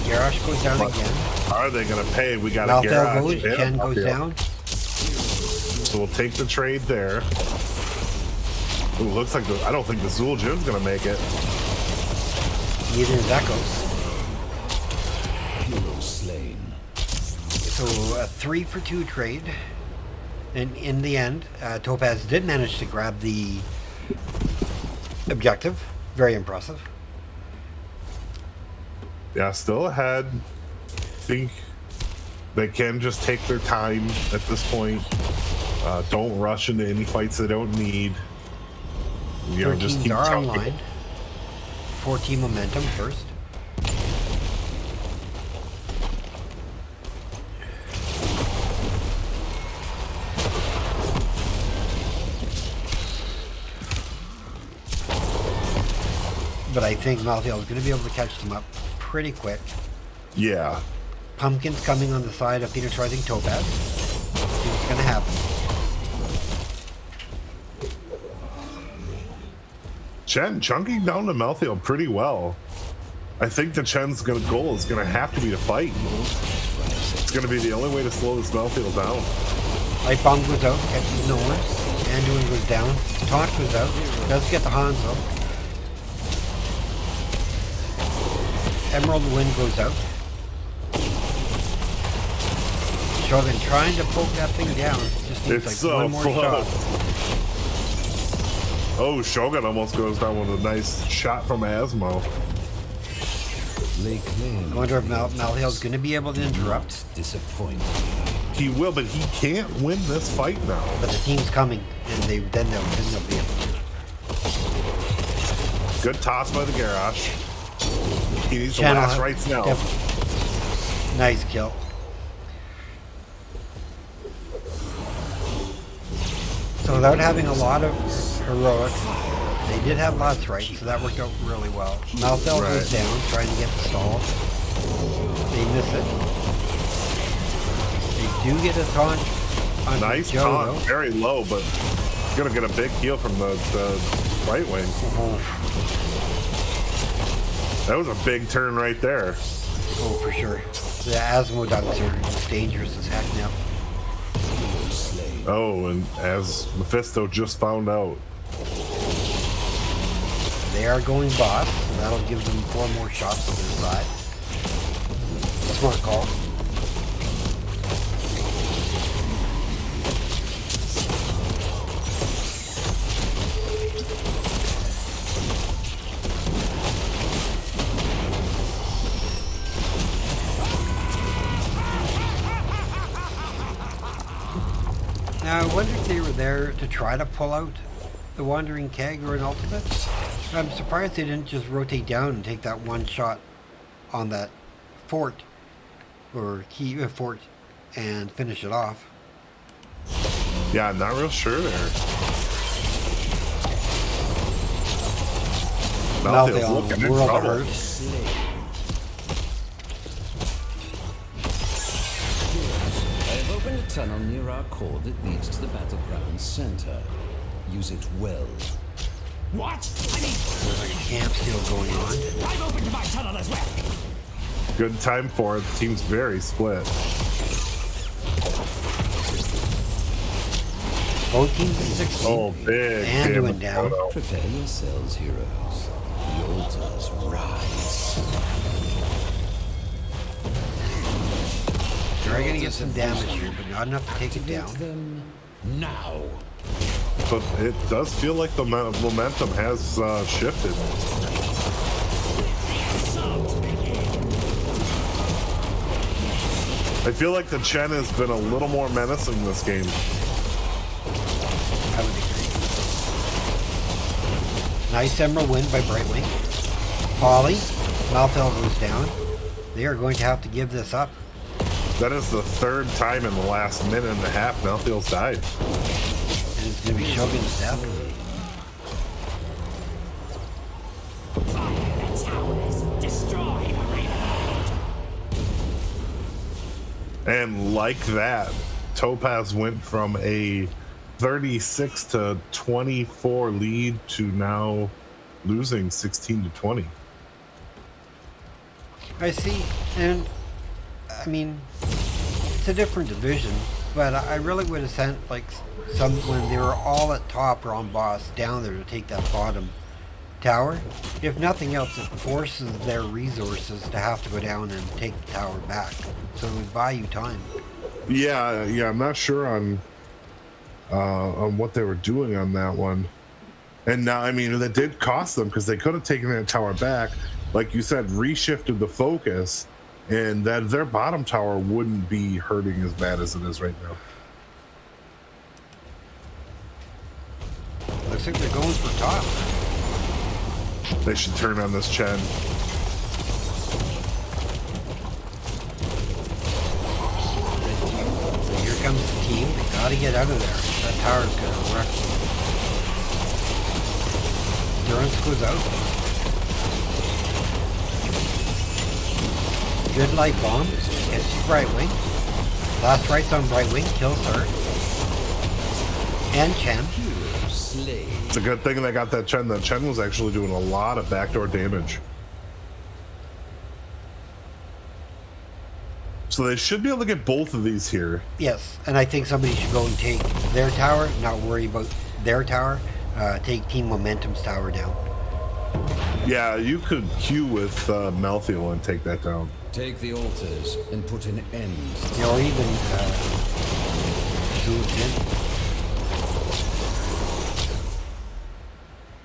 Garrosh goes down again. Are they going to pay? We got a Malthael garage. goes, Chen goes down. So we'll take the trade there. Ooh, looks like I don't think the Zul Jun's going to make it. Neither is Echoes. Hero slain. So a 3-for-2 trade. And in the end, Topaz did manage to grab the objective. Very impressive. Yeah, still ahead. Think they can just take their time at this point. Don't rush into any fights they don't need. You know, just keep are chunking. online. 14 momentum first. But I think Malthael is going to be able to catch them up pretty quick. Yeah. Pumpkin's coming on the side of penetrating Topaz. See what's going to happen. Chen chunking down to Malthael pretty well. I think the Chen's goal is going to have to be to fight. It's going to be the only way to slow this Malthael down. Light Bomb goes out, catches no one. Anduin goes down. Taunt goes out. Does get the Hanzo. Emerald Wind goes out. Shogun trying to poke that thing down. Just needs It's like one more close. shot. Oh, Shogun almost goes down with a nice shot from Asmo. Lay claim. I wonder if Malthael's going to be able to interrupt. Disappointing. He will, but he can't win this fight now. But the team's coming, and then they'll be able to. Good toss by the Garrosh. He needs the Channel last rights now. Nice kill. So without having a lot of heroics, they did have lots right, so that worked out really well. Malthael goes down, trying to get the stall. They miss it. They do get a taunt on Nice Joe, taunt, though. very low, but gonna get a big heal from the right wing. That was a big turn right there. Oh, for sure. The Asmodots are dangerous as heck now. Oh, and as Mephisto just found out. They are going boss, so that'll give them 4 more shots to their side. Smart call. Now, I wonder if they were there to try to pull out the Wandering Keg or an ultimate. I'm surprised they didn't just rotate down and take that one shot on that fort or key fort and finish it off. Yeah, not real sure there. Malthael's looking in world of trouble. hurt. I have opened a tunnel near our core that leads to the battleground center. Use it well. What? I mean, There's like a camp still going on. I'm open to my tunnel as well. Good time for it. The team's very split. Both teams at 16. Oh, big Anduin damage down. photo. Prepare yourselves, heroes. The altars rise. They're going to get some damage here, but not enough to take it down. Them now. But it does feel like the momentum has shifted. I feel like the Chen has been a little more menacing this game. I would agree. Nice Emerald win by Brightwing. Polly, Malthael goes down. They are going to have to give this up. That is the 3rd time in the last minute and a half Malthael's died. And it's going to be Shogun's death. Destroy And like that, Topaz went from a 36 to 24 lead to now losing 16 to 20. I see, and I mean, it's a different division, but I really would have sent like some when they were all at top or on boss down there to take that bottom tower. If nothing else, it forces their resources to have to go down and take the tower back, so it would buy you time. Yeah, I'm not sure on what they were doing on that one. And now, I mean, that did cost them because they could have taken that tower back, like you said, reshifted the focus, and that their bottom tower wouldn't be hurting as bad as it is right now. Looks like they're going for top. They should turn on this Chen. So here comes the team. They gotta get out of there. That tower's gonna wreck them. Durance goes out. Good light bomb. Hits Brightwing. Last right's on Brightwing. Kills her. And Chen. It's a good thing they got that Chen. That Chen was actually doing a lot of backdoor damage. So they should be able to get both of these here. Yes, and I think somebody should go and take their tower, not worry about their tower. Take Team Momentum's tower down. Yeah, you could queue with Malthiel and take that down. Take the altars and put an end. Or even do it in.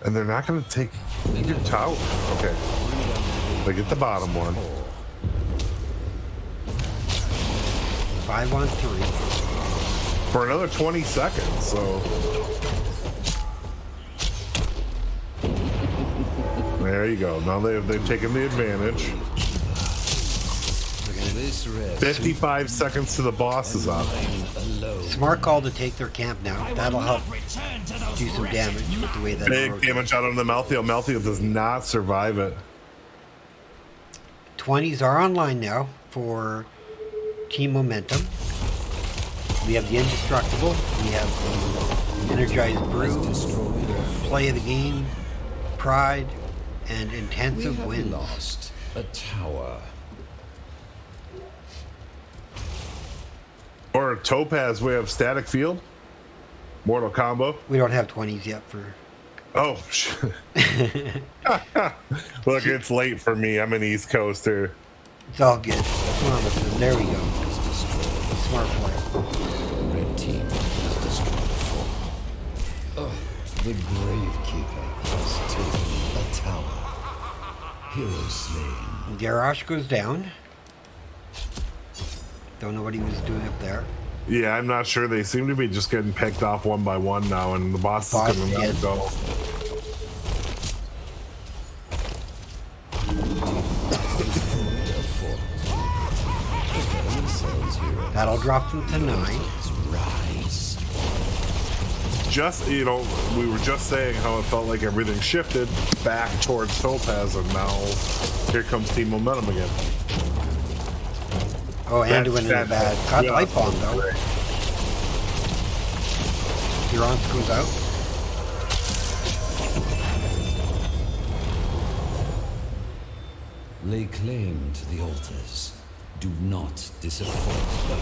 And they're not going to take either tower. Okay. They get the bottom one. 5 on 3. For another 20 seconds, so... There you go. Now they've taken the advantage. Look at this red. 55 seconds to the boss is up. Smart call to take their camp now. That'll help do some damage with the way that... Big damage out on the Malthiel. Malthiel does not survive it. 20s are online now for Team Momentum. We have the Indestructible. We have the Energized Brew. Play of the Game. Pride. And Intensive We Winds. lost a tower. Or Topaz, we have Static Field. Mortal Combo. We don't have 20s yet for... Oh, shit. Look, it's late for me. I'm an East Coaster. It's all good. Come on, listen. There we go. Smart play. Red team has destroyed the fort. Oh, the Gravekeeper has taken a tower. Hero slain. Garrosh goes down. Don't know what he was doing up there. Yeah, I'm not sure. They seem to be just getting picked off one by one now, and the boss is going to let it go. That'll drop them to 9. Just, you know, we were just saying how it felt like everything shifted back towards Topaz, and now here comes Team Momentum again. Oh, and went in a bad. Got light bomb though. Durance goes out. Lay claim to the altars. Do not disappoint them.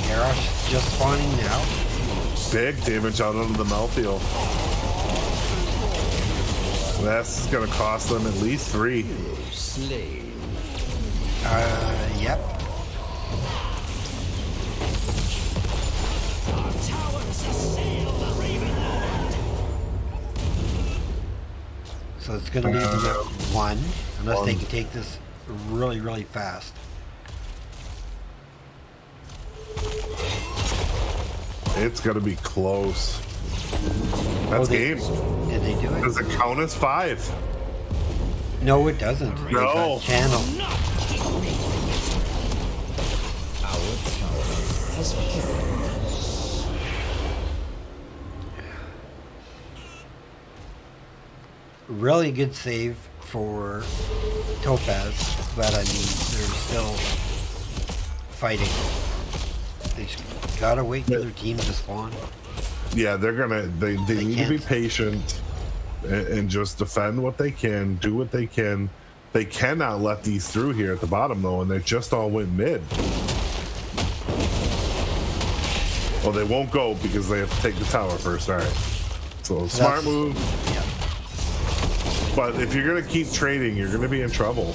Garrosh just spawning now. Big damage out onto the Malthiel. That's going to cost them at least 3. Slain. Yep. Our towers assail the Ravenland. So it's going to leave them at 1, unless they can take this really, really fast. It's going to be close. That's game. Did they do it? Does it count as 5? No, it doesn't. They No. got channel. Our tower has fallen. really good save for Topaz, but I mean, they're still fighting. They just gotta wait for their team to spawn. Yeah, they need to be patient and just defend what they can, do what they can. They cannot let these through here at the bottom though, and they just all went mid. Well, they won't go because they have to take the tower first. All right, so smart move. Yeah. But if you're gonna keep trading, you're gonna be in trouble.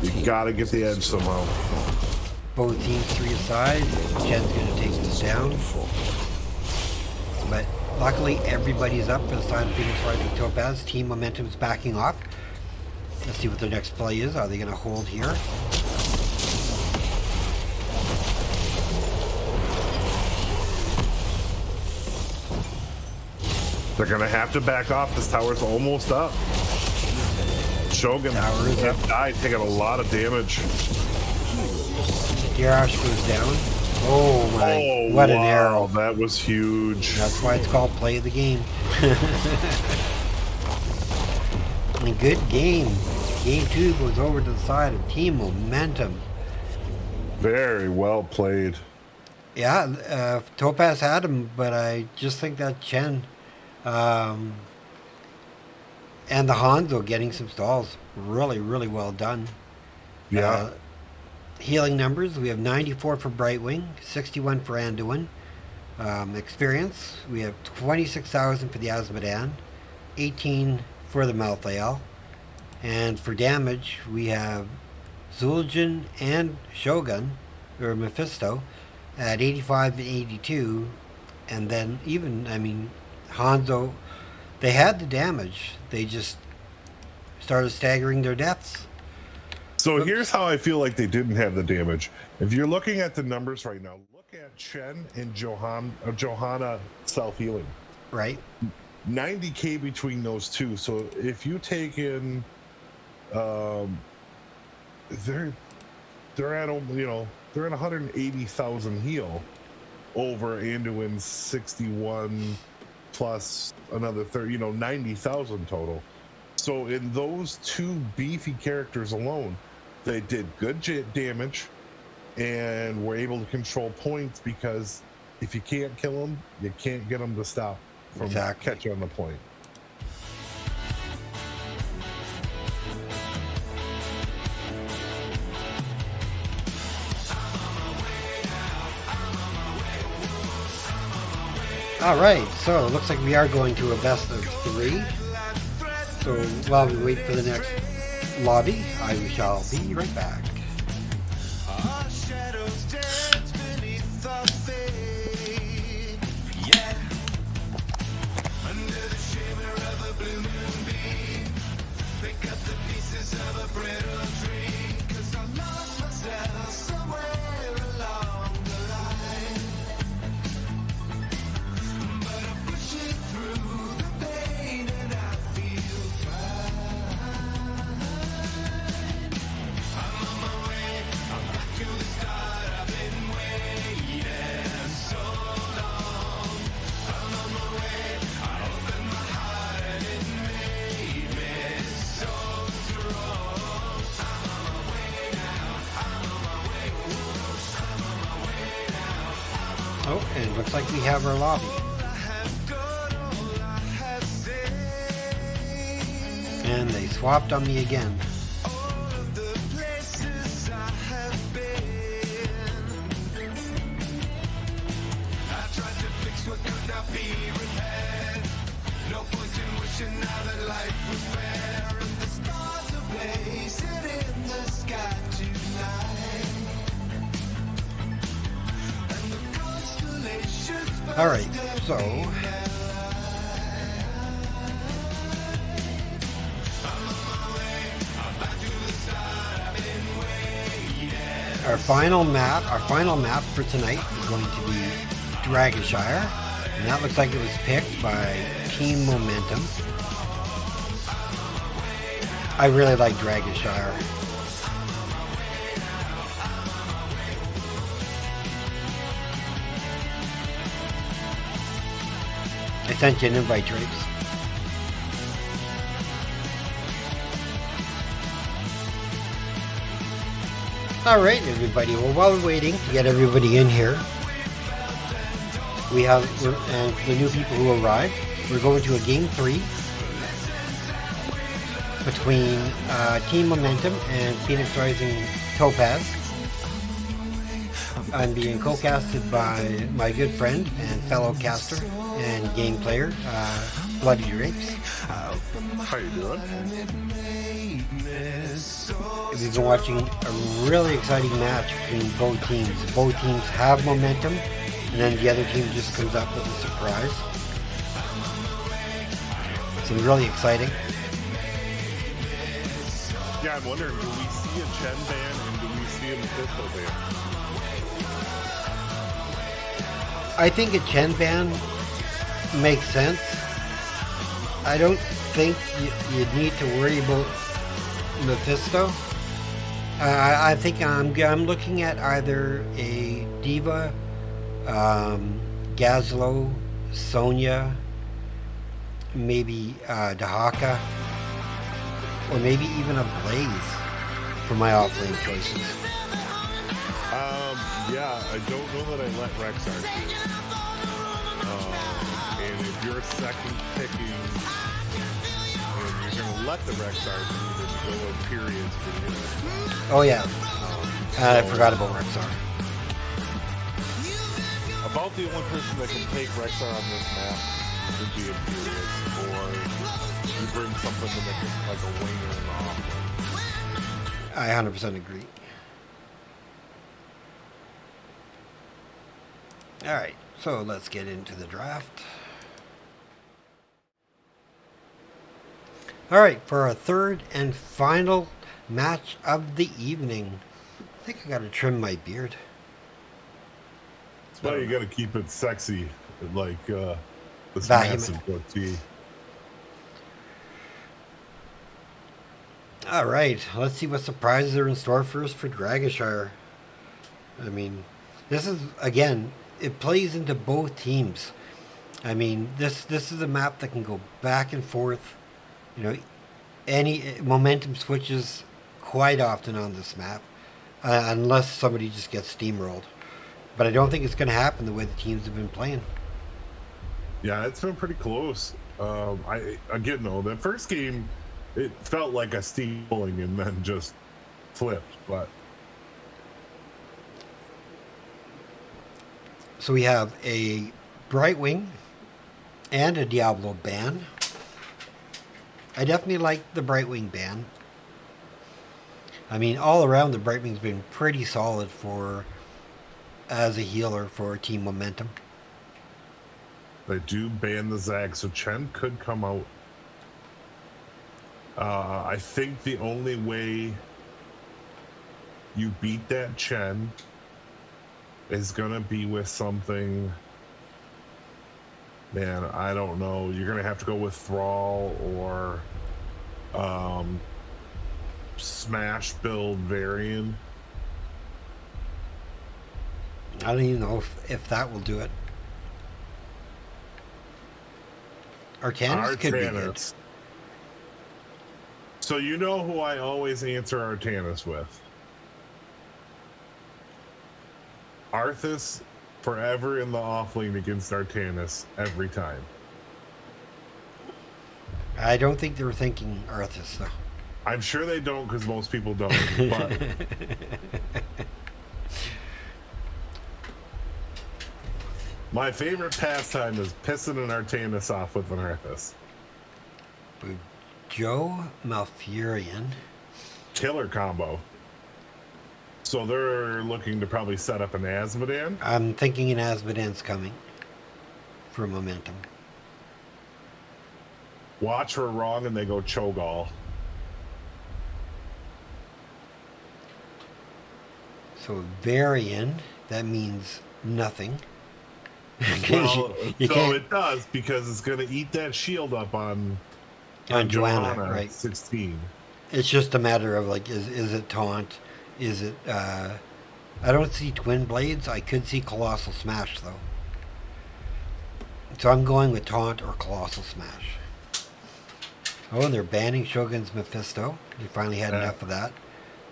You gotta get the edge somehow. Both teams 3 aside. Jen's gonna take this down. But luckily, everybody's up for the side of Phoenix Rising Topaz. Team momentum's backing off. Let's see what their next play is. Are they gonna hold here? They're gonna have to back off. This tower's almost up. Shogun have died, taking a lot of damage. Dirash goes down. Oh my! What an arrow! That was huge. That's why it's called play of the game. A good game. Game 2 goes over to the side of Team Momentum. Very well played. Yeah, Topaz had him, but I just think that Chen and the Hanzo getting some stalls. Really, really well done. Yeah. Healing numbers, we have 94 for Brightwing, 61 for Anduin. Experience, we have 26,000 for the Azmodan, 18 for the Malthael. And for damage, we have Zul'jin and Shogun, or Mephisto, at 85 and 82. And then even, I mean, Hanzo, they had the damage. They just started staggering their deaths. So here's how I feel like they didn't have the damage. If you're looking at the numbers right now, look at Chen and Johanna self-healing. Right. 90k between those two. So if you take in, they're at, you know, they're at 180,000 heal over Anduin's 61 plus another 30, 90,000 total. So in those two beefy characters alone, they did good damage and were able to control points, because if you can't kill them, you can't get them to stop from catching on the point. All right, so it looks like we are going to a best of 3. So while we wait for the next lobby, I shall be right back. Our shadows dance beneath our feet. Yeah. Under the shimmer of a blue moonbeam, pick up the pieces of a brittle dream. 'Cause I lost myself somewhere along the line. But I'm pushing through the pain and I feel fine. I'm on my way, I'm back to the start. I've been waiting so long. I'm on my way, I opened my heart and it made me so strong. I'm on my way now, I'm on my way, whoosh, I'm on my way now. Oh, and it looks like we have our lobby. I have done all I have said. And they swapped on me again. All of the places I have been. I tried to fix what could not be repaired. No point in wishing now that life was fair. And the stars are blazing in the sky tonight. And the constellations All right, so our final map for tonight is going to be Dragonshire, and that looks like it was picked by Team Momentum. I really like Dragonshire. I sent you an invite, Drapes. All right, everybody. Well, while we're waiting to get everybody in here, and the new people who arrived, we're going to a game 3 between Team Momentum and Phoenix Rising Topaz. I'm being co-casted by my good friend and fellow caster and game player, Bloody Drapes. How you doing? We've been watching a really exciting match between both teams. Both teams have momentum, and then the other team just comes up with a surprise. It's really exciting. Yeah, I'm wondering, do we see a Chen ban and do we see a Mephisto ban? I think a Chen ban makes sense. I don't think you need to worry about Mephisto. I think I'm looking at either a Diva, Gazlo, Sonya, maybe Dahaka, or maybe even a Blaze for my off-lane choices. Yeah, I don't know that I let Rexar do. And if you're second picking, and you're going to let the Rexar do, then go in periods for you. Oh yeah, I forgot about Rexar. About the only person that can take Rexar on this map would be in periods, or you bring something to make it like a winger in the offlane. I 100% agree. All right, so let's get into the draft. All right, for our third and final match of the evening. I think I got to trim my beard. That's why you got to keep it sexy, like this Vehement. massive goatee. All right, let's see what surprises are in store for us for Dragonshire. I mean, this is, again, it plays into both teams. I mean, this is a map that can go back and forth. You know, any momentum switches quite often on this map, unless somebody just gets steamrolled. But I don't think it's going to happen the way the teams have been playing. Yeah, it's been pretty close. The first game, it felt like a steamrolling and then just flipped. But so we have a Brightwing and a Diablo ban. I definitely like the Brightwing ban. I mean, all around the Brightwing's been pretty solid as a healer for Team Momentum. they do ban the Zag, so Chen could come out. I think the only way you beat that Chen is gonna be with something. Man, I don't know. You're gonna have to go with Thrall or Smash build Varian. I don't even know if that will do it. Artanis could be good. So you know who I always answer Artanis with? Arthas forever in the offlane against Artanis every time. I don't think they were thinking Arthas, though. I'm sure they don't because most people don't. But my favorite pastime is pissing an Artanis off with an Arthas. Joe Malfurion. Killer combo. So they're looking to probably set up an Asmodan. I'm thinking an Asmodan's coming for momentum. Watch for wrong and they go Cho'Gall. So Varian, that means nothing. Well, you so can't, it does because it's going to eat that shield up on Joanna, right? 16. It's just a matter of like, is it taunt? Is it? I don't see twin blades. I could see colossal smash though. So I'm going with taunt or colossal smash. Oh, and they're banning Shogun's Mephisto. We finally had enough of that.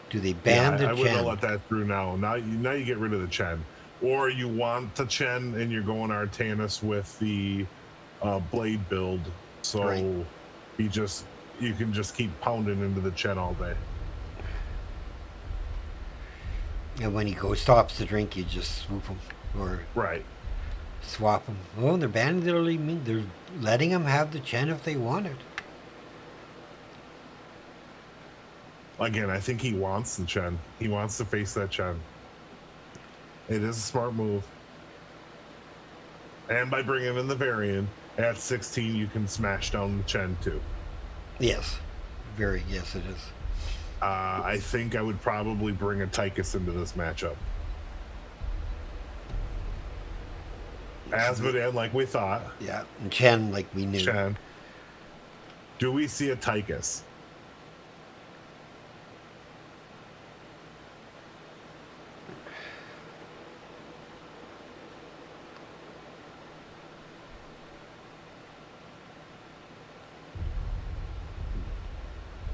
Do they ban the I wouldn't have Chen? let that through now. Now you get rid of the Chen. Or you want the Chen and you're going Artanis with the blade build. So Right. you can just keep pounding into the Chen all day. And when he stops the drink, you just swoop him or Right. swap him. Oh, they're banning they're letting him have the Chen if they want it. Again, I think he wants the Chen. He wants to face that Chen. It is a smart move. And by bringing in the variant, at 16, you can smash down the Chen too. Yes. Yes, it is. I think I would probably bring a Tychus into this matchup. Asmodean, like we thought. Yeah, and Chen, like we knew. Chen. Do we see a Tychus?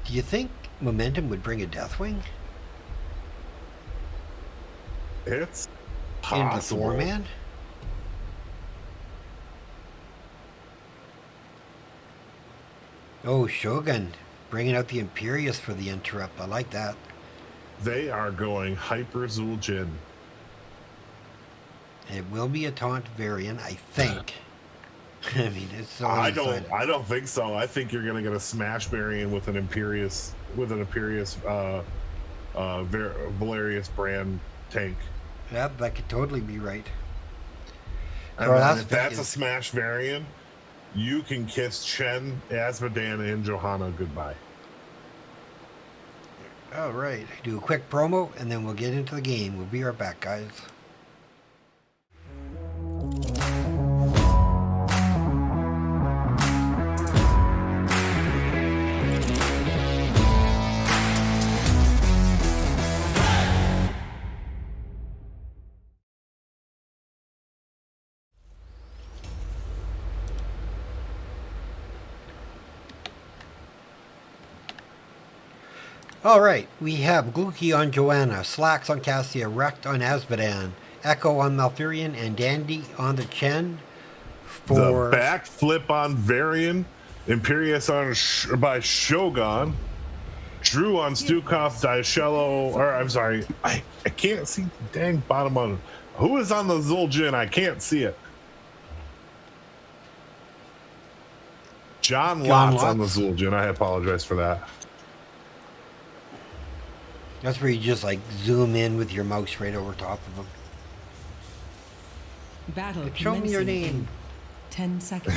Do you think Momentum would bring a Deathwing It's in the possible. 4-man? Oh, Shogun bringing out the Imperius for the interrupt. I like that. They are going Hyper Zul'jin. It will be a taunt variant, I think. I mean, it's so I undecided. don't think so. I think you're gonna get a smash variant with an Imperius Valerius brand tank. Yeah, that could totally be right. And Or then if that's a is- smash variant, you can kiss Chen, Asmodean, and Johanna goodbye. All right, do a quick promo, and then we'll get into the game. We'll be right back, guys. All right, we have Gluki on Joanna, Slacks on Cassia, Wrecked on Asmodean, Echo on Malfurion, and Dandy on the Chen. For The backflip on Varian, Imperius on by Shogun, Drew on Stukov, Diashello, or I'm sorry, I can't see the dang bottom on who is on the Zul'jin. I can't see it. John Lotz on the Lotz. Zul'jin. I apologize for that. That's where you just like zoom in with your mouse right over top of them. Battle Show me your commencing in name. 10 seconds.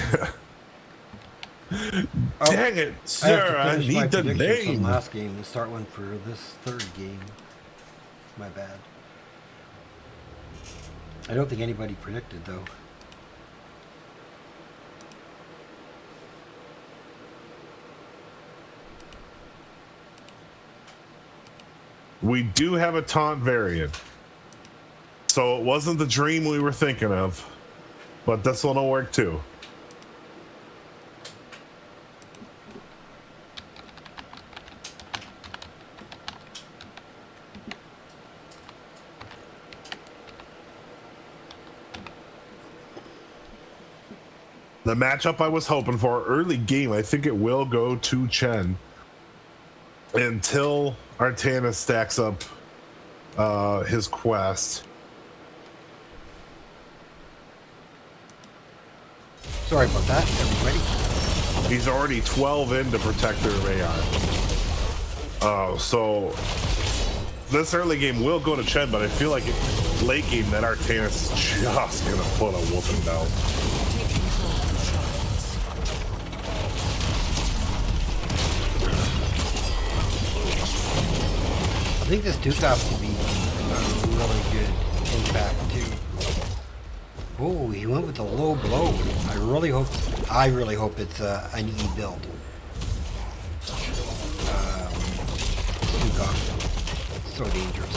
Dang it, sir! I finish my need the predictions from name. last game and start one for this third game. My bad. I don't think anybody predicted though. We do have a taunt variant. So it wasn't the dream we were thinking of, but this one will work too. The matchup I was hoping for, early game, I think it will go to Chen until Artanis stacks up his quest. Sorry about that, everybody. He's already 12 into Protector of AI. So this early game will go to Chen, but I feel like late game that Artanis is just gonna put a whooping down. I think this Dukov could be a really good impact too. Oh, he went with a low blow. I really hope it's an E build. Dukov, so dangerous.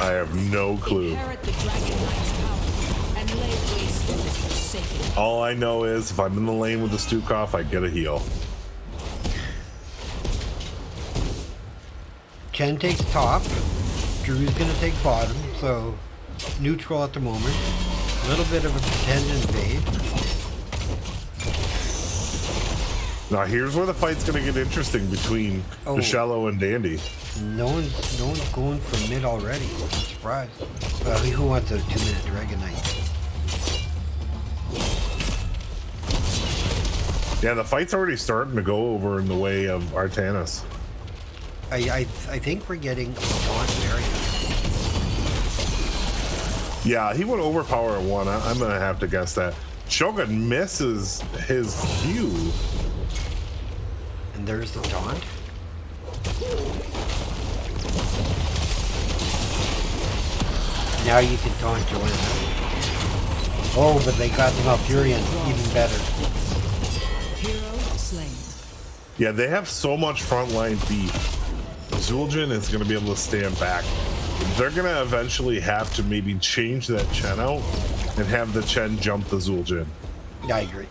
I have no clue. Inherit the Dragon Knight's power and lay waste to this forsaken. All I know is if I'm in the lane with the Stukov, I get a heal. Chen takes top. Drew's gonna take bottom, so neutral at the moment. A little bit of a pretend invade. Now here's where the fight's gonna get interesting between Michello and Dandy. No one's going for mid already. I'm surprised. Who wants a 2-minute Dragon Knight? Yeah, the fight's already starting to go over in the way of Artanis. I think we're getting taunt variant. Yeah, he would overpower at 1. I'm gonna have to guess that. Shogun misses his Q. And there's the taunt. Now you can taunt Joanna. Oh, but they got the Malfurion, even better. Hero slain. Yeah, they have so much frontline beef. Zul'jin is going to be able to stand back. They're going to eventually have to maybe change that Chen out and have the Chen jump the Zul'jin. Yeah, I agree.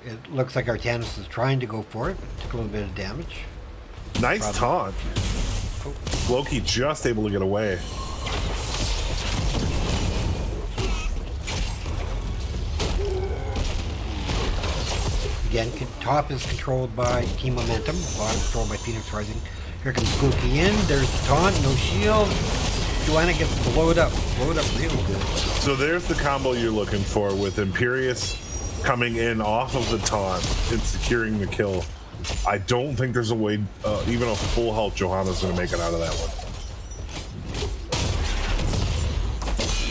It looks like Artanis is trying to go for it. Took a little bit of damage. Nice taunt. Oh. Loki just able to get away. Again, top is controlled by Team Momentum, bottom controlled by Phoenix Rising. Here comes Loki in, there's the taunt, no shield. Joanna gets blowed up real good. So there's the combo you're looking for with Imperious coming in off of the taunt and securing the kill. I don't think there's a way, even a full health Johanna's going to make it out of that one.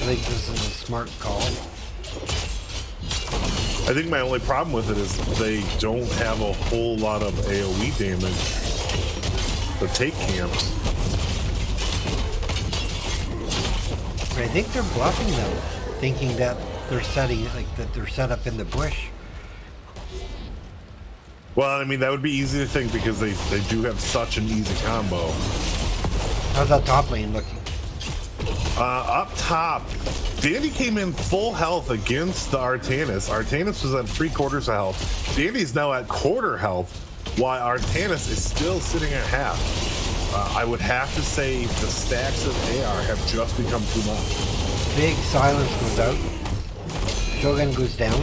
I think this is a smart call. I think my only problem with it is they don't have a whole lot of AoE damage to take camps. But I think they're bluffing them, thinking that they're setting, like that they're set up in the bush. Well, I mean, that would be easy to think because they do have such an easy combo. How's that top lane looking? Up top, Dandy came in full health against the Artanis. Artanis was at 3/4 of health. Dandy's now at quarter health, while Artanis is still sitting at half. I would have to say the stacks of AR have just become too much. Big silence goes out. Shogun goes down.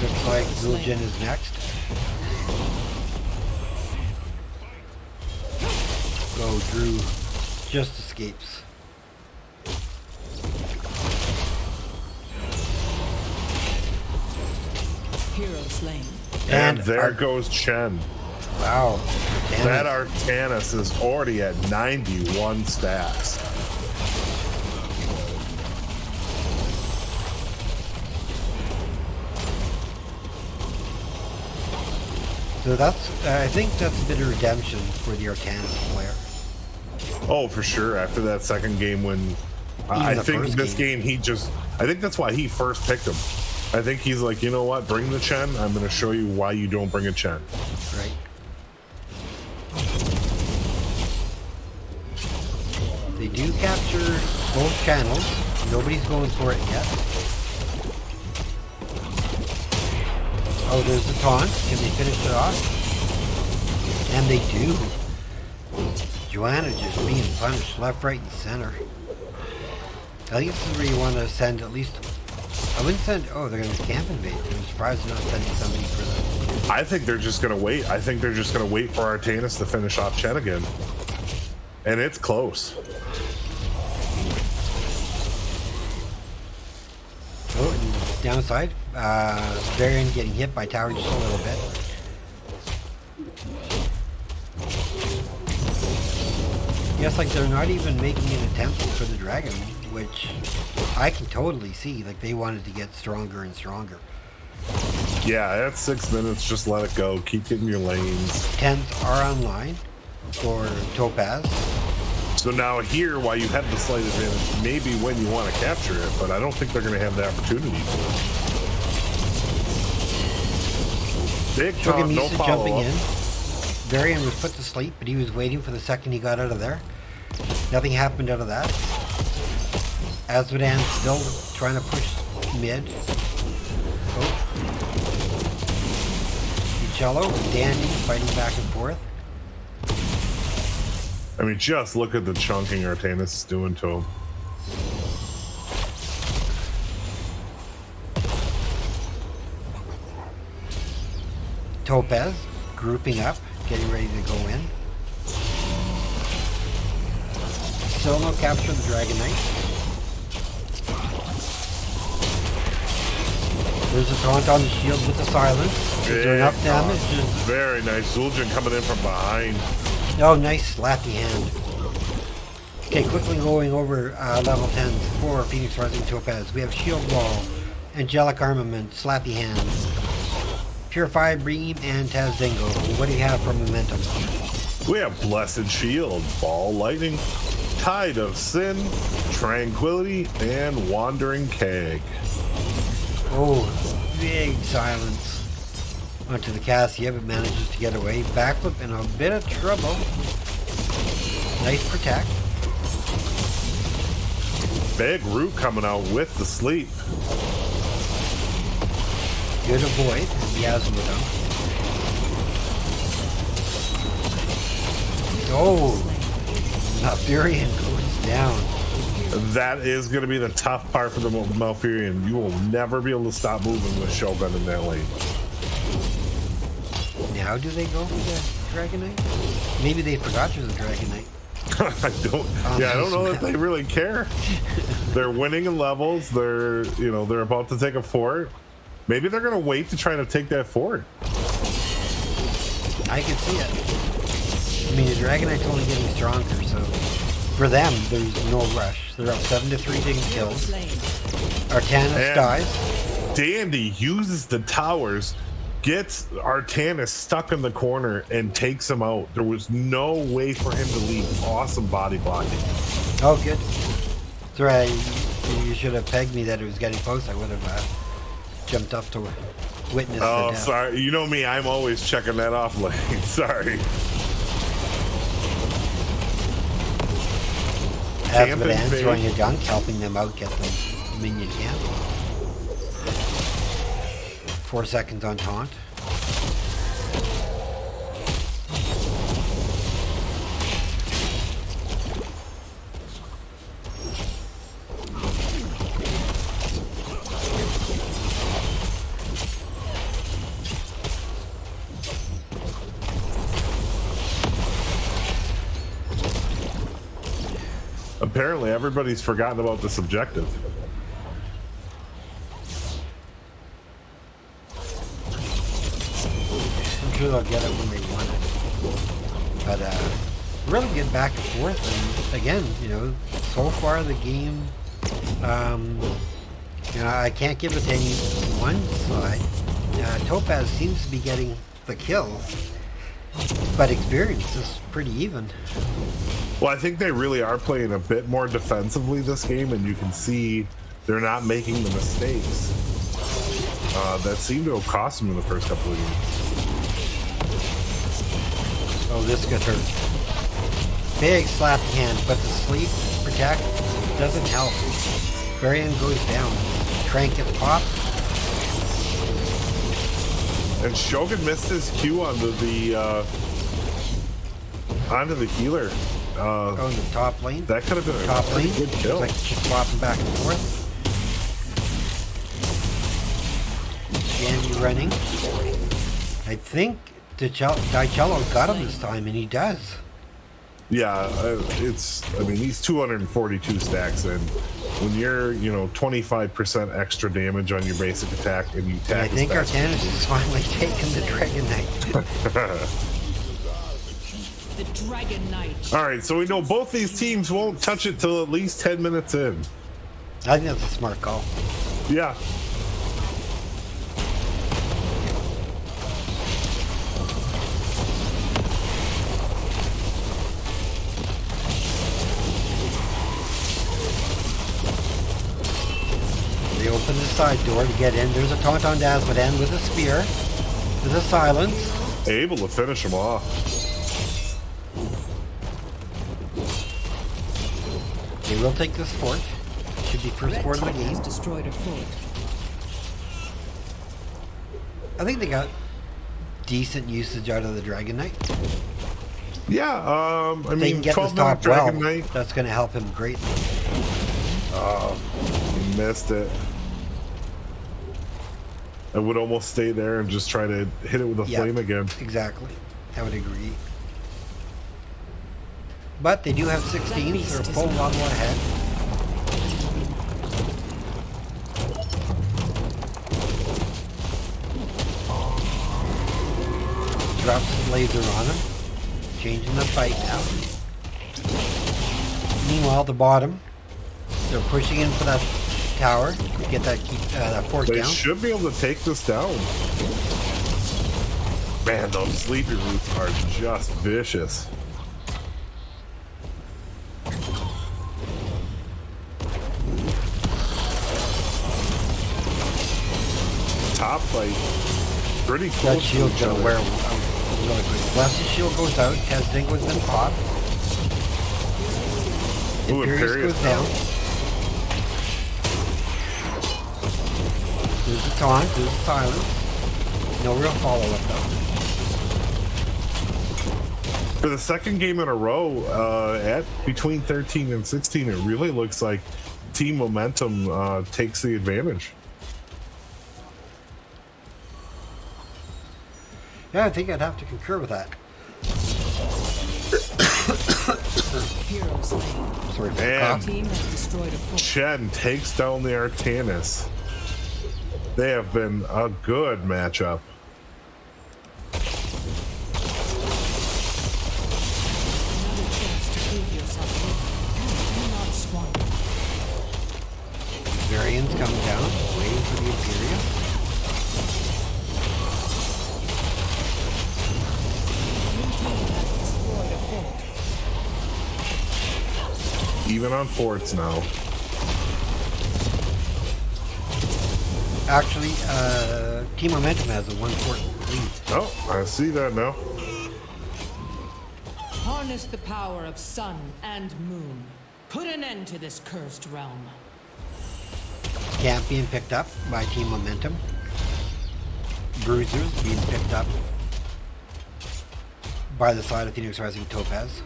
Looks like Zul'jin is next. Oh, Drew just escapes. Hero slain. And there goes Chen. Wow. That Artanis is already at 91 stacks. So that's, I think that's a bit of redemption for the Artanis player. Oh, for sure. After that second game when I think this game he just, I think that's why he first picked him. I think he's like, you know what, bring the Chen. I'm going to show you why you don't bring a Chen. Right. They do capture both channels. Nobody's going for it yet. Oh, there's the taunt. Can they finish it off? And they do. Joanna just being punished left, right, and center. I think this is where you want to send at least... I wouldn't send... Oh, they're going to camp invade. I'm surprised they're not sending somebody for that. I think they're just going to wait. I think they're just going to wait for Artanis to finish off Chen again. And it's close. Oh, and downside. Varian getting hit by tower just a little bit. Yes, like they're not even making an attempt for the dragon, which I can totally see. Like they wanted to get stronger and stronger. Yeah, that's 6 minutes. Just let it go. Keep getting your lanes. Tens are online for Topaz. So now here, while you have the slight advantage, maybe when you want to capture it, but I don't think they're going to have the opportunity to. Big taunt, no follow jumping up. in. Varian was put to sleep, but he was waiting for the second he got out of there. Nothing happened out of that. Azmodan still trying to push mid. Oh. Cello and Dandy fighting back and forth. I mean, just look at the chunking Artanis is doing to him. Topaz grouping up, getting ready to go in. Still no capture of the Dragon Knight. There's a taunt on the shield with the silence. Is there enough damage? Very nice. Zul'jin coming in from behind. Oh, nice slappy hand. Okay, quickly going over level 10 for Phoenix Rising Topaz. We have Shield Wall, Angelic Armament, Slappy Hands, Purify Beam, and Tazdingo. What do you have for momentum? We have Blessed Shield, Ball Lightning, Tide of Sin, Tranquility, and Wandering Keg. Oh, big silence. Onto the Cassia, but manages to get away. Backflip in a bit of trouble. Nice protect. Big Root coming out with the sleep. Good avoid. He has him with him. Oh, Malfurion goes down. That is going to be the tough part for the Malfurion. You will never be able to stop moving with Shogun in that lane. Now do they go for the Dragon Knight? Maybe they forgot there's a Dragon Knight. I don't know that they really care. They're winning in levels. They're about to take a fort. Maybe they're going to wait to try to take that fort. I can see it. I mean, the Dragon Knight's only getting stronger, so for them, there's no rush. They're up 7-3 taking kills. Artanis dies. Dandy uses the towers, gets Artanis stuck in the corner, and takes him out. There was no way for him to leave. Awesome body blocking. Oh, good. That's right. You should have pegged me that it was getting close. I would have jumped up to witness the death. Sorry. You know me. I'm always checking that off lane. Sorry. Azmodan throwing a dunk, helping them out get the minion camp. 4 seconds on taunt. Apparently, everybody's forgotten about this objective. I'm sure they'll get it when they want it. But really good back and forth. And again, so far the game, I can't give it to any one side. Topaz seems to be getting the kills, but experience is pretty even. Well, I think they really are playing a bit more defensively this game, and you can see they're not making the mistakes that seem to have cost them in the first couple of games. Oh, this got hurt. Big slap hand, but the sleep protect doesn't help. Varian goes down. Trank gets popped. And Shogun missed his Q onto the healer. On the top lane. That could have been top a lane. good kill. Looks like she's flopping back and forth. Dandy running. I think Dicello got him this time, and he does. Yeah, he's 242 stacks in. When you're, 25% extra damage on your basic attack and you attack. I think Artanis is finally taking the Dragon Knight. The Dragon Knight. All right, so we know both these teams won't touch it till at least 10 minutes in. I think that's a smart call. Yeah. They open the side door to get in. There's a taunt on Azmodan with a spear. With a silence. Able to finish him off. They will take this fort. Should be first Red fort of the team game. has destroyed a fort. I think they got decent usage out of the Dragon Knight. Yeah, I If they mean, can get this 12-minute top well, Dragon Knight. that's going to help him greatly. You missed it. I would almost stay there and just try to hit it with a Yeah. flame again. Exactly. I would agree. But they do have 16, so they're a full level ahead. Drops his laser on him. Changing the fight now. Meanwhile, the bottom, they're pushing in for that tower. Get that fort They down. should be able to take this down. Man, those sleepy roots are just vicious. Top fight. Pretty That close to shield's each gonna other. wear really quick. Blessed shield goes out. Kazdingo's been popped. Ooh, Imperius goes down. There's the taunt. There's the silence. No real follow-up though. For the second game in a row, at between 13 and 16, it really looks like Team Momentum takes the advantage. Yeah, I think I'd have to concur with that. Hero slain. Sorry for the Man. cough. Team has destroyed a fort. Chen takes down the Artanis. They have been a good matchup. Another chance to prove yourself worthy. Do not squander. Varian's coming down, waiting for the Imperius. Blue team has destroyed a fort. Even on forts now. Actually, Team Momentum has a 1 fort lead. Oh, I see that now. Harness the power of sun and moon. Put an end to this cursed realm. Camp being picked up by Team Momentum. Bruisers being picked up by the side of Phoenix Rising Topaz.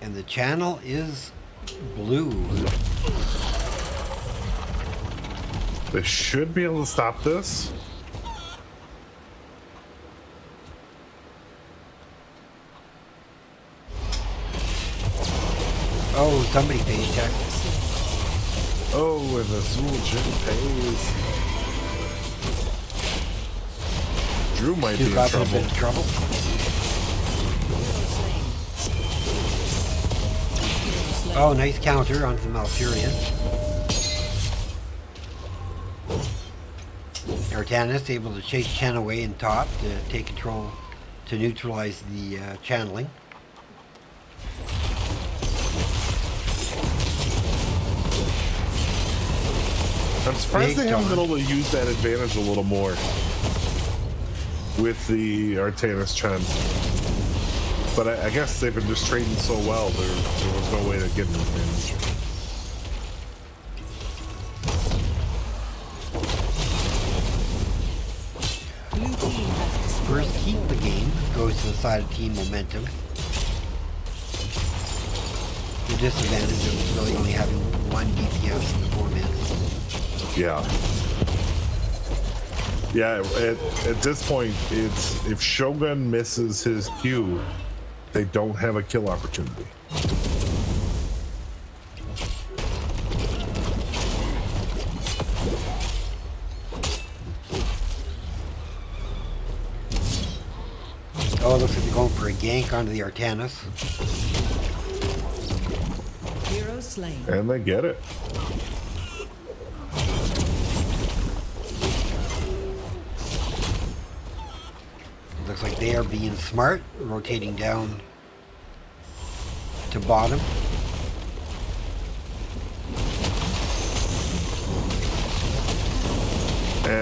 And the channel is blue. They should be able to stop this. Oh, somebody pays check. Oh, and the Zul'jin pays. Drew might be Two in got in a trouble. bit of trouble. Oh, nice counter onto the Malfurion. Artanis able to chase Chen away in top to take control, to neutralize the channeling. I'm surprised Big they haven't been John. able to use that advantage a little more with the Artanis Chen. But I guess they've been just trading so well, there was no way to get an advantage. Blue team has destroyed First heat of the game goes to the side of Team Momentum. The disadvantage of really only having one DPS in the 4 man. Yeah. Yeah, at this point, it's if Shogun misses his Q, they don't have a kill opportunity. Oh, it looks like they're going for a gank onto the Artanis. hero slain. And they get it. Looks like they are being smart, rotating down to bottom.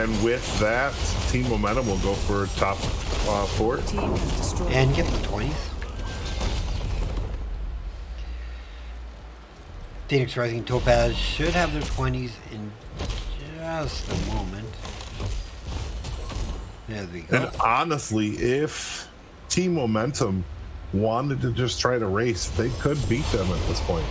And with that, Team Momentum will go for top 4. Team has destroyed. And get the 20s. Phoenix Rising Topaz should have their 20s in just a moment. There we go. And honestly, if Team Momentum wanted to just try to race, they could beat them at this point.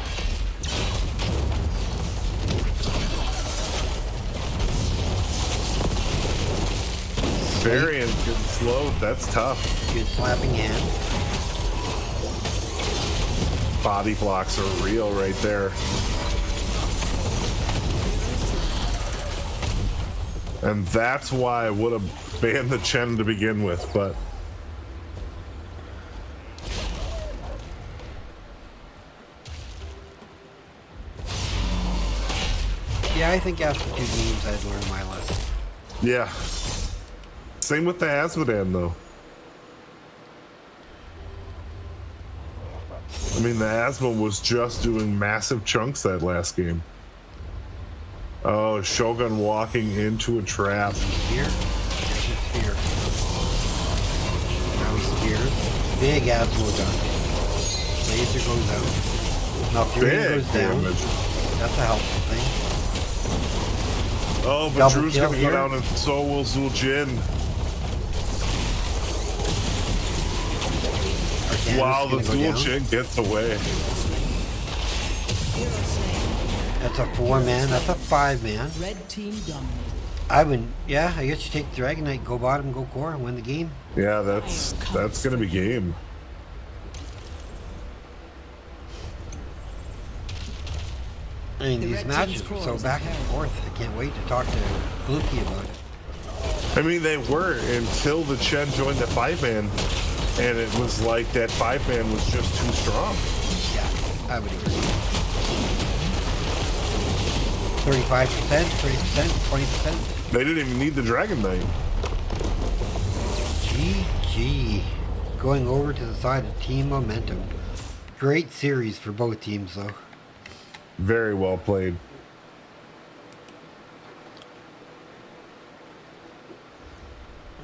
Variant getting slowed, that's tough. Good slapping hand. Body blocks are real right there. And that's why I would have banned the Chen to begin with, but Yeah, I think after 2 games I'd learn my lesson. yeah. Same with the Asmodan though. I mean, the Asmo was just doing massive chunks that last game. Oh, Shogun walking into a trap. Here. There's his spear. Now he's spears. Big Asmo done. Laser goes out. Now Fury Big goes down. damage. That's a helpful thing. Oh, but Double Drew's kill gonna here. go down and so will Zuljin. Arcana's Wow, the gonna go down. Zuljin gets away. That's a 4-man. That's a 5-man. Red team dominated. I would, yeah, I guess you take Dragon Knight, go bottom, go core, and win the game. Yeah, that's gonna be game. I mean, The these red matches team's were core so is back and inherent. forth. I can't wait to talk to Blukey about it. I mean, they were until the Chen joined the 5-man, and it was like that 5-man was just too strong. Yeah, I would agree. 35%, 30%, 20%. They didn't even need the Dragon Knight. GG. Going over to the side of Team Momentum. Great series for both teams, though. Very well played.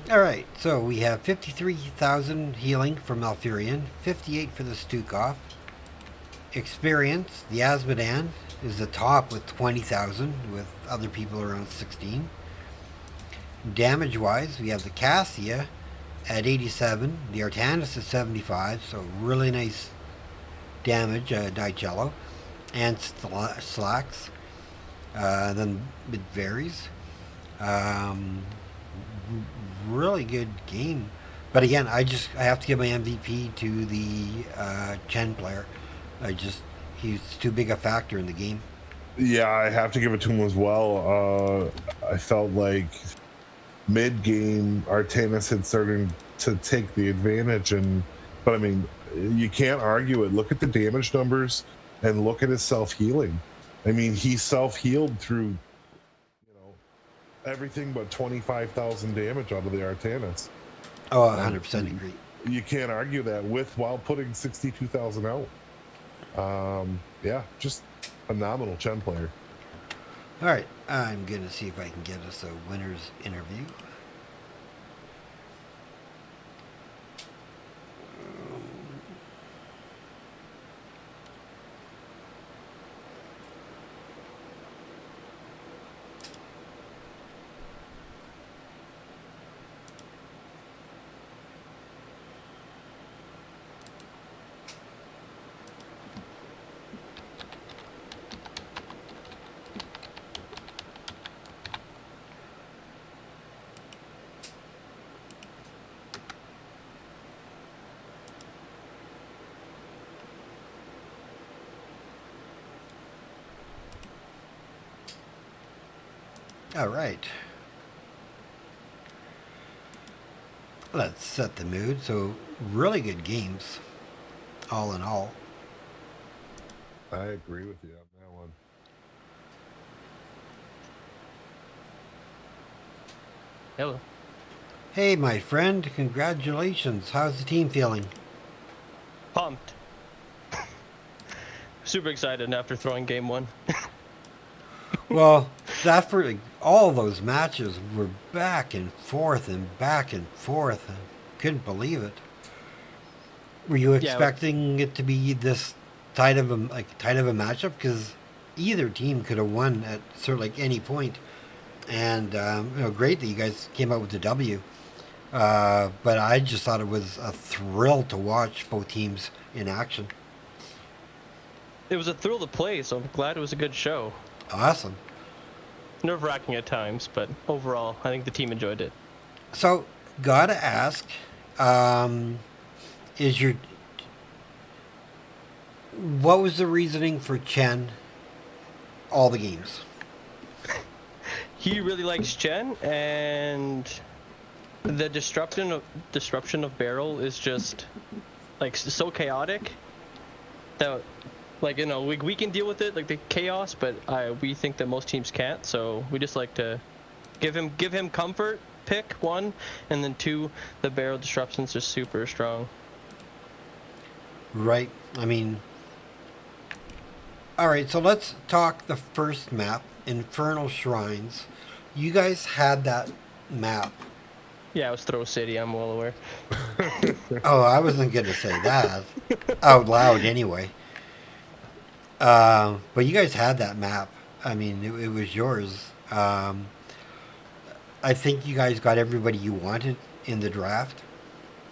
All right, so we have 53,000 healing from Malfurion, 58 for the Stukov. Experience, the Asmodan is the top with 20,000, with other people around 16. Damage-wise, we have the Cassia at 87, the Artanis at 75, so really nice damage, Dicello, and Slacks. Then it varies. Really good game, but again, I have to give my MVP to the Chen player. He's too big a factor in the game. Yeah, I have to give it to him as well. I felt like mid-game, Artanis had started to take the advantage, but I mean, you can't argue it. Look at the damage numbers and look at his self-healing. I mean, he self-healed through everything but 25,000 damage out of the Artanis. Oh, 100% agree. You can't argue that while putting 62,000 out. Yeah, just phenomenal Chen player. All right, I'm gonna see if I can get us a winner's interview. All right. Let's set the mood. So, really good games, all in all. I agree with you on that one. Hello. Hey, my friend, congratulations. How's the team feeling? Pumped. Super excited after throwing game one. Well, that for like, all those matches were back and forth and back and forth. I couldn't believe it. Were you expecting it to be this tight of a matchup? Because either team could have won at sort of like any point. And great that you guys came out with the W. But I just thought it was a thrill to watch both teams in action. It was a thrill to play, so I'm glad it was a good show. Awesome. Nerve-wracking at times, but overall, I think the team enjoyed it. So, gotta ask, what was the reasoning for Chen all the games? He really likes Chen, and the disruption of Barrel is just like so chaotic that, like, we can deal with it, like the chaos, but we think that most teams can't. So we just like to give him comfort. Pick one, and then two, the Barrel disruptions are super strong. Right. I mean, all right. So let's talk the first map, Infernal Shrines. You guys had that map. Yeah, it was Throw City, I'm well aware. Oh, I wasn't going to say that out loud anyway. But you guys had that map. I mean, it was yours. I think you guys got everybody you wanted in the draft.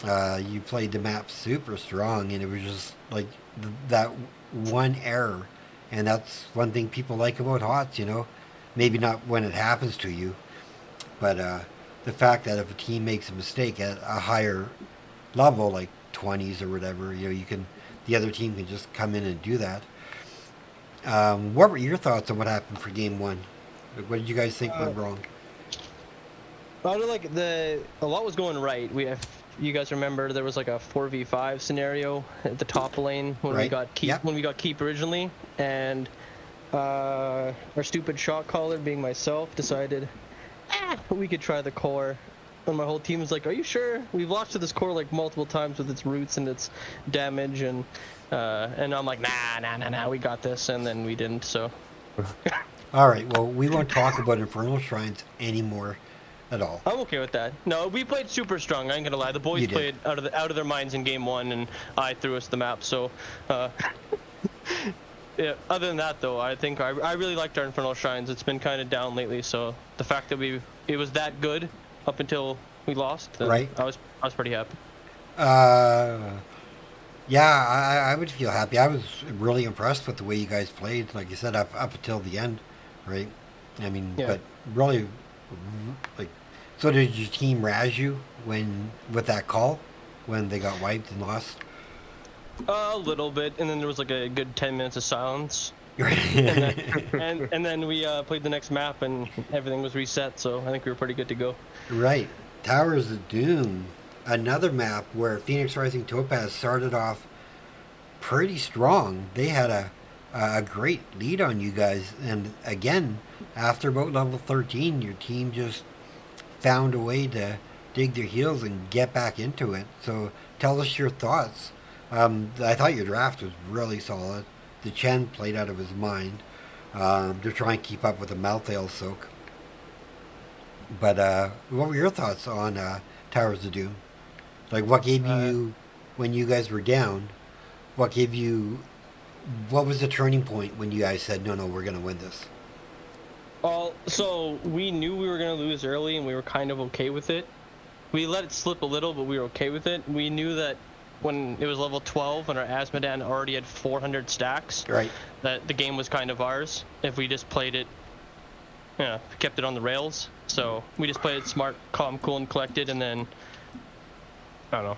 You played the map super strong, and it was just like that one error. And that's one thing people like about HOTS, Maybe not when it happens to you, but the fact that if a team makes a mistake at a higher level, like 20s or whatever, the other team can just come in and do that. What were your thoughts on what happened for game one? What did you guys think went wrong? A lot was going right. You guys remember there was like a 4v5 scenario at the top lane when we got keep originally, and our stupid shot caller, being myself, decided we could try the core. And my whole team was like, "Are you sure? We've lost to this core like multiple times with its roots and its damage," and I'm like, nah, we got this, and then we didn't. So. All right. Well, we won't talk about Infernal Shrines anymore at all. I'm okay with that. No, we played super strong. I ain't gonna lie. The boys played out of their minds in game one, and I threw us the map. So, yeah. Other than that, though, I think I really liked our Infernal Shrines. It's been kind of down lately. So the fact that it was that good up until we lost, then I was pretty happy. Yeah, I would feel happy. I was really impressed with the way you guys played. Like you said, up until the end, right? I mean, but really, like, so did your team razz you with that call when they got wiped and lost? A little bit, and then there was like a good 10 minutes of silence. and then we played the next map, and everything was reset. So I think we were pretty good to go. Right, Towers of Doom, another map where Phoenix Rising Topaz started off pretty strong. They had a great lead on you guys, and again, after about level 13, your team just found a way to dig their heels and get back into it. So tell us your thoughts. I thought your draft was really solid. The Chen played out of his mind. They're trying to keep up with the Malthael soak. But what were your thoughts on Towers of Doom? Like, what gave you, when you guys were down, what was the turning point when you guys said, no, we're going to win this? Well, so we knew we were going to lose early, and we were kind of okay with it. We let it slip a little, but we were okay with it. We knew that when it was level 12 and our Asmodan already had 400 stacks, that the game was kind of ours if we just played it, kept it on the rails. So we just played it smart, calm, cool, and collected, and then, I don't know.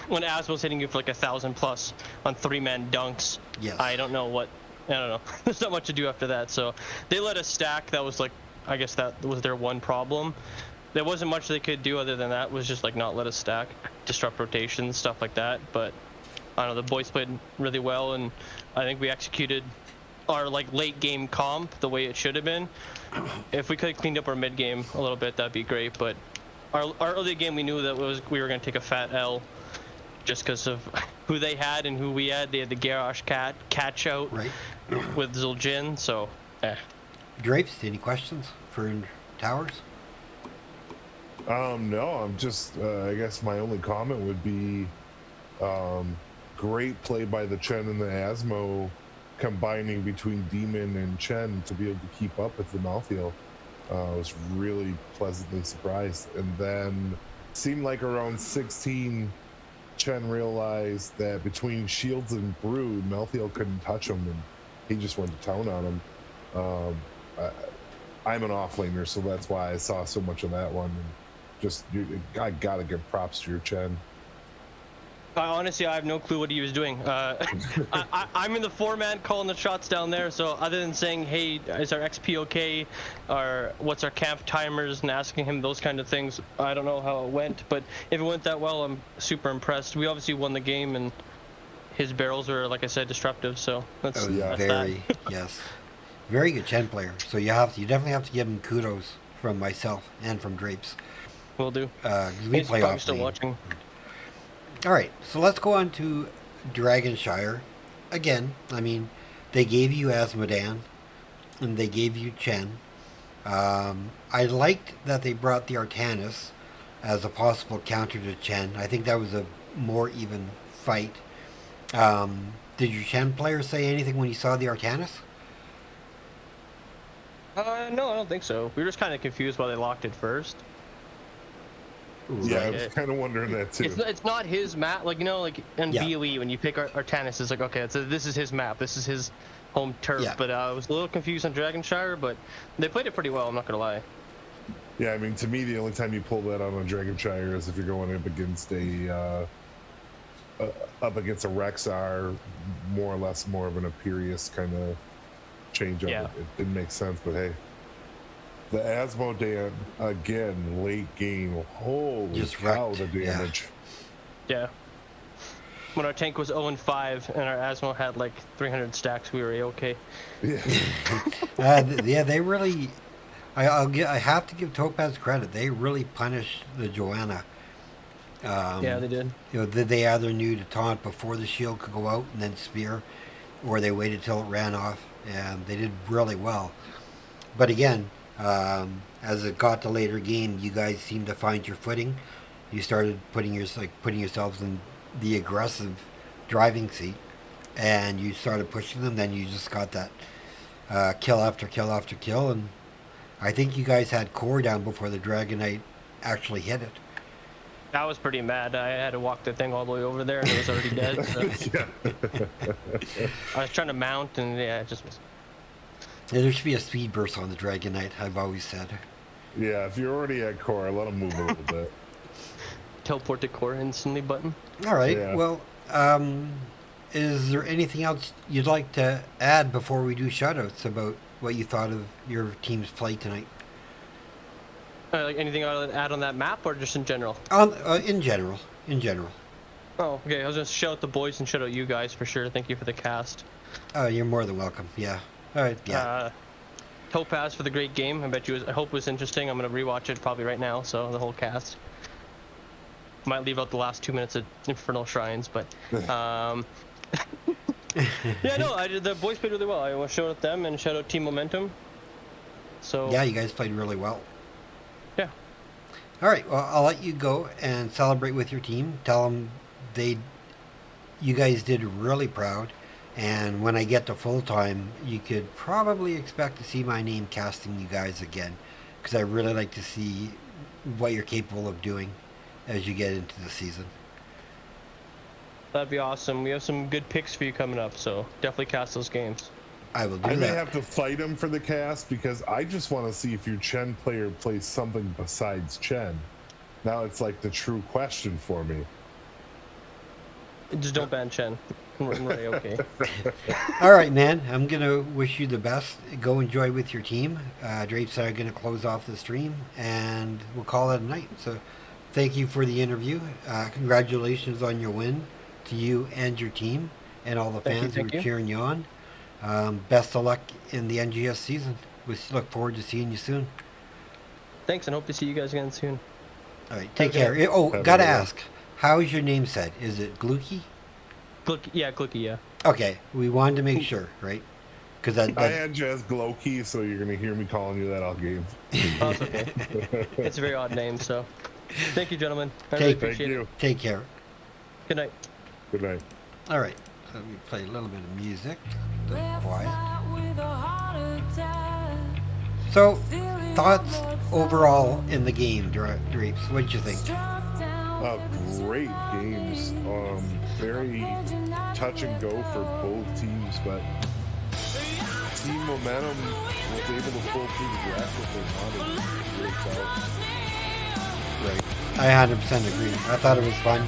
When Az was hitting you for like 1,000+ on 3-man dunks, I don't know. There's not much to do after that. So they let us stack. That was like, I guess that was their one problem. There wasn't much they could do other than that. Was just like not let us stack, disrupt rotations, stuff like that. But I don't know. The boys played really well, and I think we executed our like late game comp the way it should have been. If we could have cleaned up our mid game a little bit, that'd be great. But our early game, we knew that we were going to take a fat L, just because of who they had and who we had. They had the Garrosh catch out with Zul'jin, so Drapes, any questions for Towers? No, I'm just, I guess my only comment would be great play by the Chen and the Asmo, combining between Demon and Chen to be able to keep up with the Malthael. I was really pleasantly surprised. And then seemed like around 16, Chen realized that between Shields and Brood, Malthael couldn't touch him, and he just went to town on him. I'm an offlaner, so that's why I saw so much of that one. And just, I gotta give props to your Chen. Honestly, I have no clue what he was doing. I'm in the 4-man calling the shots down there, so other than saying, hey, is our XP okay, or what's our camp timers, and asking him those kind of things, I don't know how it went, but if it went that well, I'm super impressed. We obviously won the game, and his barrels were, like I said, disruptive, so that's, that's very, that. yes. Very good Chen player, so you definitely have to give him kudos from myself and from Drapes. Will do. We He's play probably off still lane. watching. All right, so let's go on to Dragonshire. Again, I mean, they gave you Asmodan, and they gave you Chen. I liked that they brought the Artanis as a possible counter to Chen. I think that was a more even fight. Did your Chen player say anything when he saw the Artanis? No, I don't think so. We were just kind of confused why they locked it first. Yeah, I was kind of wondering that too. It's not his map, like, you know, like in BOE when you pick Artanis, it's like, okay, this is his map, this is his home turf. Yeah. But I was a little confused on Dragonshire, but they played it pretty well, I'm not gonna lie. Yeah, I mean, to me, the only time you pull that out on Dragonshire is if you're going up against a Rexar, more or less more of an Imperious kind of change up. Yeah. It didn't make sense, but hey. The Asmodan, again, late game. Holy Just cow, wrecked, the damage. Yeah. When our tank was 0-5 and our Asmo had like 300 stacks, we were okay. Yeah. Yeah, they really. I have to give Topaz credit. They really punished the Joanna. Yeah, they did. You know, they either knew to taunt before the shield could go out and then spear, or they waited till it ran off, and they did really well. But again, as it got to later game, you guys seemed to find your footing. You started putting yourselves in the aggressive driving seat, and you started pushing them. Then you just got that kill after kill after kill, and I think you guys had core down before the Dragonite actually hit it. I was pretty mad. I had to walk the thing all the way over there, and it was already dead. So. I was trying to mount, and yeah, it just was. Yeah, there should be a speed burst on the Dragonite, I've always said. Yeah, if you're already at core, let them move a little bit. Teleport to core instantly button. All right, Yeah. well, is there anything else you'd like to add before we do shoutouts about what you thought of your team's play tonight? Like anything I would add on that map, or just in general? In general. Oh, okay. I was gonna shout out the boys and shout out you guys for sure. Thank you for the cast. You're more than welcome. Yeah. All right. Yeah. Topaz for the great game. I hope it was interesting. I'm gonna rewatch it probably right now. So the whole cast. Might leave out the last 2 minutes of Infernal Shrines, but yeah, no, the boys played really well. I want to shout out them and shout out Team Momentum. So Yeah, you guys played really well. Yeah. All right. Well, I'll let you go and celebrate with your team. Tell them you guys did really proud. And when I get to full time, you could probably expect to see my name casting you guys again, because I really like to see what you're capable of doing as you get into the season. That'd be awesome. We have some good picks for you coming up, so definitely cast those games. I will do I that. may have to fight him for the cast because I just want to see if your Chen player plays something besides Chen. Now it's like the true question for me. Just don't ban Chen. We're okay. All right, man. I'm going to wish you the best. Go enjoy with your team. Drapes and I are going to close off the stream, and we'll call it a night. So thank you for the interview. Congratulations on your win to you and your team and all the fans who are cheering you on. Best of luck in the NGS season. We look forward to seeing you soon. Thanks, and hope to see you guys again soon. All right, take care. Oh, gotta ask, how is your name said? Is it Glucky? Glucky, yeah. Okay, we wanted to make sure, right? Because I NGS Glow Key, so you're gonna hear me calling you that all game. Oh, it's okay. It's a very odd name, so. Thank you, gentlemen. I really Thank appreciate you. it. Take care. Good night. Good night. All right. So we play a little bit of music. A little quiet. So, thoughts overall in the game, Drapes? What did you think? Great games. Very touch and go for both teams, but team momentum was able to pull through the draft what they wanted. It worked out. Right. I 100% agree. I thought it was fun.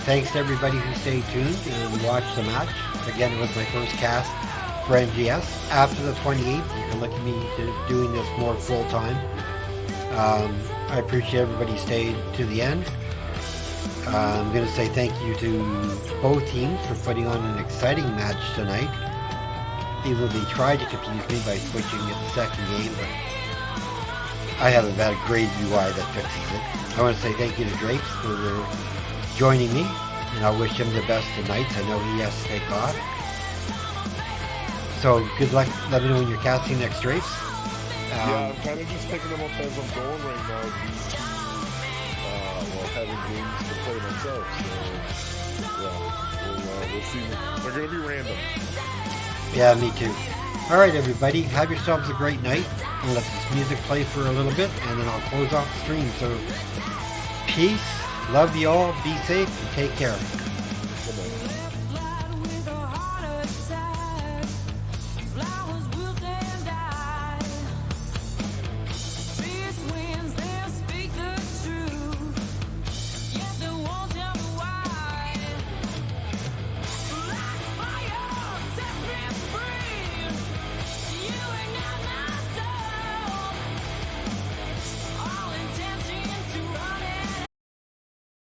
Thanks to everybody who stayed tuned and watched the match. Again, it was my first cast for NGS. After the 28th, you can look at me doing this more full time. I appreciate everybody stayed to the end. I'm going to say thank you to both teams for putting on an exciting match tonight. Even though they tried to confuse me by switching at the second game, but I have a great UI that fixes it. I want to say thank you to Drapes for joining me, and I wish him the best tonight. I know he has to take off. So good luck. Let me know when you're casting next, Drapes. Yeah, I'm kind of just picking them up as I'm going right now due to having games to play myself. So, yeah, we'll see. They're going to be random. Yeah, me too. All right, everybody. Have yourselves a great night. And let this music play for a little bit, and then I'll close off the stream. So, peace. Love you all. Be safe and take care. Good night.